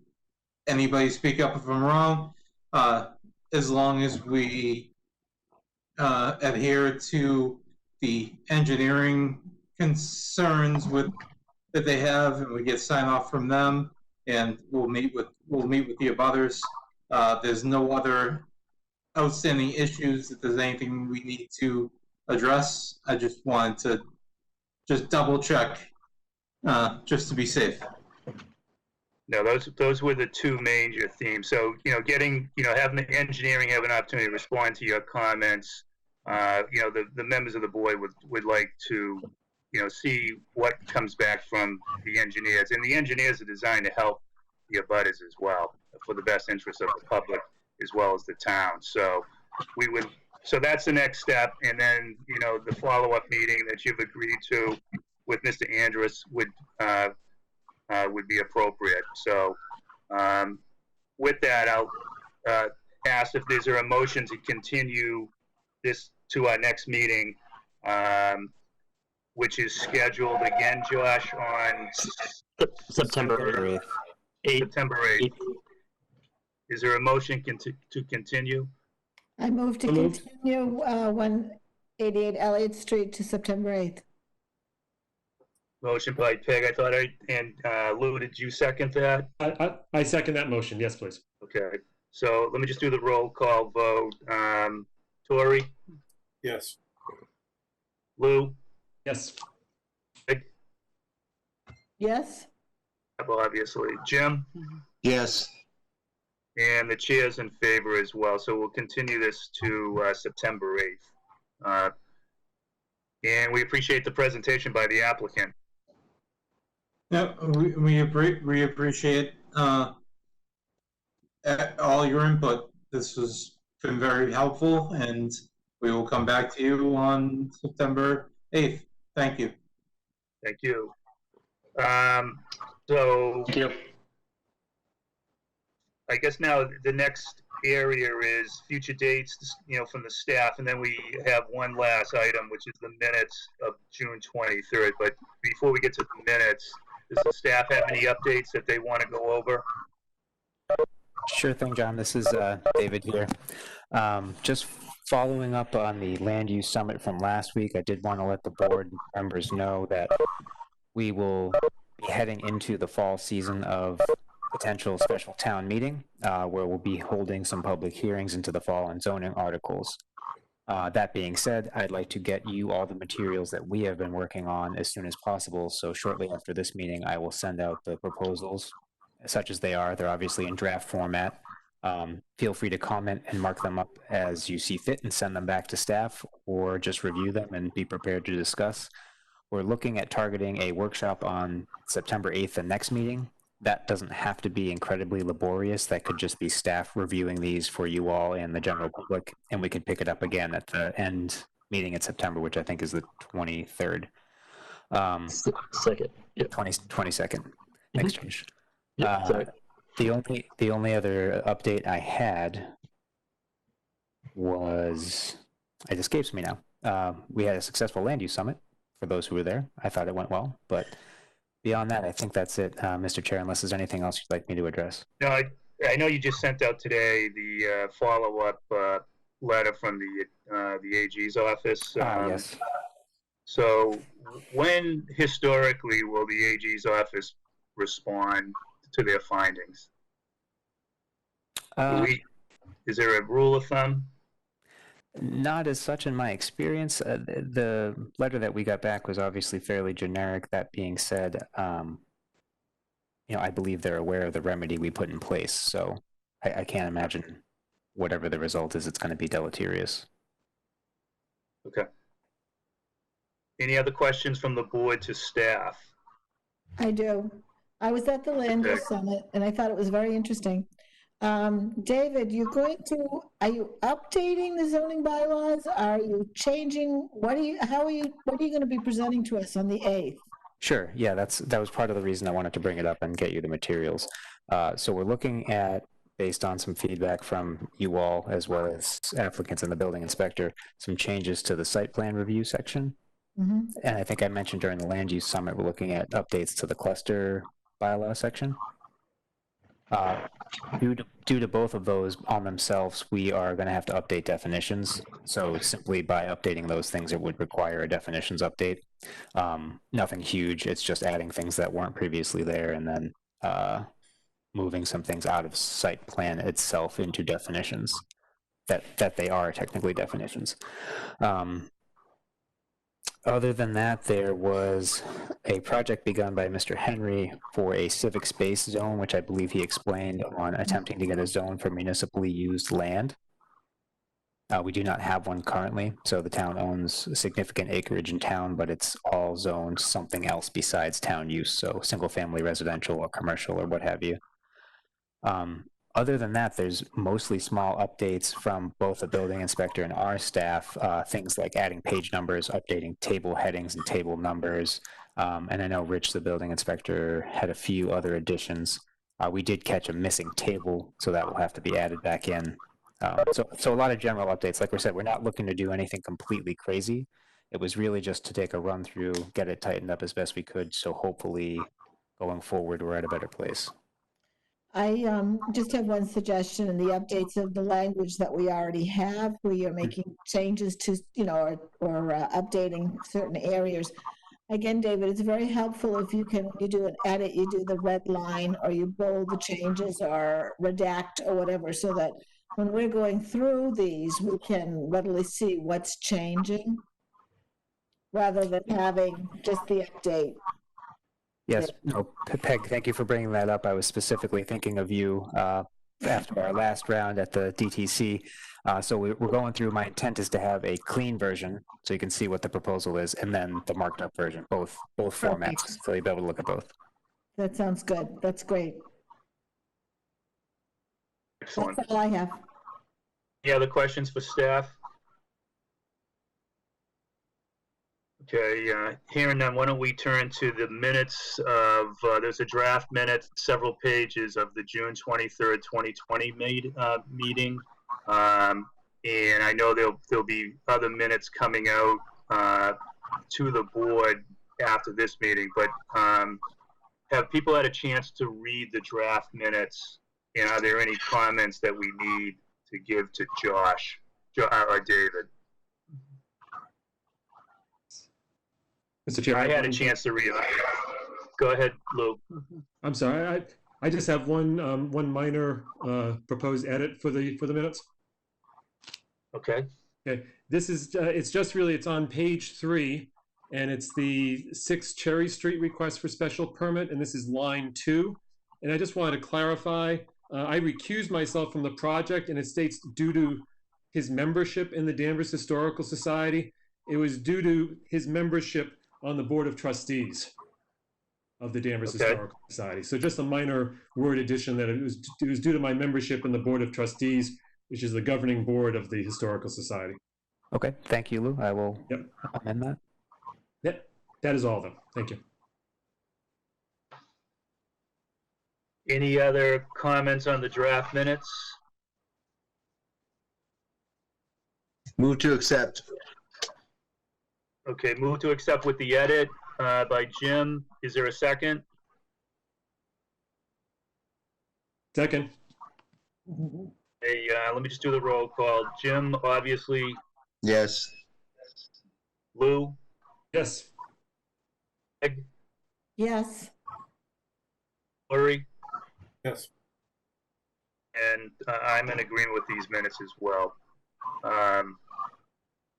anybody speak up if I'm wrong, as long as we adhere to the engineering concerns that they have, and we get sign off from them, and we'll meet with the abutters. There's no other outstanding issues. If there's anything we need to address, I just wanted to just double check, just to be safe. No, those were the two major themes. So, having the engineering have an opportunity to respond to your comments. The members of the board would like to, see what comes back from the engineers. And the engineers are designed to help the abutters as well, for the best interest of the public as well as the town. So so that's the next step. And then, the follow-up meeting that you've agreed to with Mr. Andrus would be appropriate. So with that, I'll ask if there's a motion to continue this to our next meeting, which is scheduled again, Josh, on September 8th. September 8th. Is there a motion to continue? I move to continue 188 Elliott Street to September 8th. Motion by Peg, I thought and Lou, did you second that? I second that motion. Yes, please. Okay, so let me just do the roll call vote. Tori? Yes. Lou? Yes. Peg? Yes. Obviously. Jim? Yes. And the chair's in favor as well, so we'll continue this to September 8th. And we appreciate the presentation by the applicant. Yeah, we appreciate all your input. This has been very helpful, and we will come back to you on September 8th. Thank you. Thank you. So Thank you. I guess now the next area is future dates, from the staff, and then we have one last item, which is the minutes of June 23rd. But before we get to the minutes, does the staff have any updates that they want to go over? Sure thing, John. This is David here. Just following up on the land use summit from last week, I did want to let the board members know that we will be heading into the fall season of potential special town meeting, where we'll be holding some public hearings into the fall on zoning articles. That being said, I'd like to get you all the materials that we have been working on as soon as possible. So shortly after this meeting, I will send out the proposals, such as they are. They're obviously in draft format. Feel free to comment and mark them up as you see fit and send them back to staff, or just review them and be prepared to discuss. We're looking at targeting a workshop on September 8th, the next meeting. That doesn't have to be incredibly laborious. That could just be staff reviewing these for you all and the general public, and we could pick it up again at the end meeting in September, which I think is the 23rd. Second. Yep. 22nd. Thanks, Josh. Yep, sorry. The only other update I had was, it escapes me now. We had a successful land use summit for those who were there. I thought it went well, but beyond that, I think that's it, Mr. Chair, unless there's anything else you'd like me to address. No, I know you just sent out today the follow-up letter from the AG's office. Yes. So when historically will the AG's office respond to their findings? Is there a rule of thumb? Not as such in my experience. The letter that we got back was obviously fairly generic. That being said, I believe they're aware of the remedy we put in place. So I can't imagine whatever the result is, it's going to be deleterious. Okay. Any other questions from the board to staff? I do. I was at the Land Use Summit and I thought it was very interesting. David, are you updating the zoning bylaws? Are you changing? What are you going to be presenting to us on the 8th? Sure. Yeah, that was part of the reason I wanted to bring it up and get you the materials. So we're looking at, based on some feedback from you all, as well as applicants and the building inspector, some changes to the site plan review section. Mm-hmm. And I think I mentioned during the land use summit, we're looking at updates to the cluster bylaw section. Due to both of those on themselves, we are going to have to update definitions. So simply by updating those things, it would require a definitions update. Nothing huge. It's just adding things that weren't previously there and then moving some things out of site plan itself into definitions that they are technically definitions. Other than that, there was a project begun by Mr. Henry for a civic space zone, which I believe he explained on attempting to get a zone for municipally used land. We do not have one currently, so the town owns significant acreage in town, but it's all zoned something else besides town use, so single-family residential or commercial or what have you. Other than that, there's mostly small updates from both the building inspector and our staff, things like adding page numbers, updating table headings and table numbers. And I know Rich, the building inspector, had a few other additions. We did catch a missing table, so that will have to be added back in. So a lot of general updates. Like we said, we're not looking to do anything completely crazy. It was really just to take a run through, get it tightened up as best we could. So hopefully going forward, we're at a better place. I just have one suggestion in the updates of the language that we already have, where you're making changes to, or updating certain areas. Again, David, it's very helpful if you do an edit, you do the red line, or you bold the changes or redact or whatever, so that when we're going through these, we can readily see what's changing rather than having just the update. Yes, no, Peg, thank you for bringing that up. I was specifically thinking of you after our last round at the DTC. So we're going through, my intent is to have a clean version so you can see what the proposal is, and then the marked up version, both formats, so you'll be able to look at both. That sounds good. That's great. Excellent. That's all I have. Any other questions for staff? Okay, hearing none, why don't we turn to the minutes of, there's a draft minute, several pages of the June 23rd, 2020 meeting. And I know there'll be other minutes coming out to the board after this meeting, but have people had a chance to read the draft minutes? And are there any comments that we need to give to Josh or David? Mr. Chair, I had a chance to read it. Go ahead, Lou. I'm sorry. I just have one minor proposed edit for the minutes. Okay. Okay. This is it's on page 3, and it's the 6 Cherry Street request for special permit, and this is line 2. And I just wanted to clarify. I recused myself from the project, and it states due to his membership in the Danvers Historical Society. It was due to his membership on the Board of Trustees of the Danvers Historical Society. So just a minor word addition that it was due to my membership in the Board of Trustees, which is the governing board of the Historical Society. Okay, thank you, Lou. I will amend that. Yep, that is all of them. Thank you. Any other comments on the draft minutes? Move to accept. Okay, move to accept with the edit by Jim. Is there a second? Second. Hey, let me just do the roll call. Jim, obviously. Yes. Lou? Yes. Peg? Yes. Larry? Yes. And I'm in agreement with these minutes as well.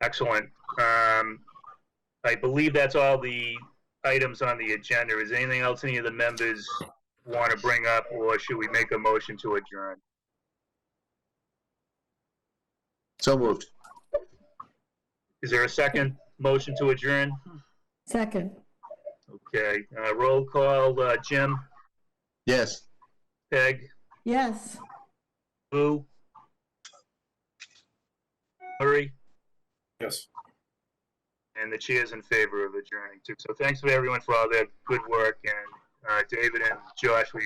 Excellent. I believe that's all the items on the agenda. Is there anything else any of the members want to bring up, or should we make a motion to adjourn? So moved. Is there a second motion to adjourn? Second. Okay, roll call, Jim, Yes. Peg, Yes. Lou, Murray, Yes. and the chair's in favor of adjourning too. So thanks for everyone for all their good work, and David and Josh, we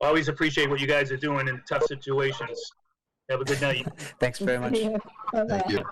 always appreciate what you guys are doing in tough situations. Have a good night. Thanks very much. Bye-bye. Thank you.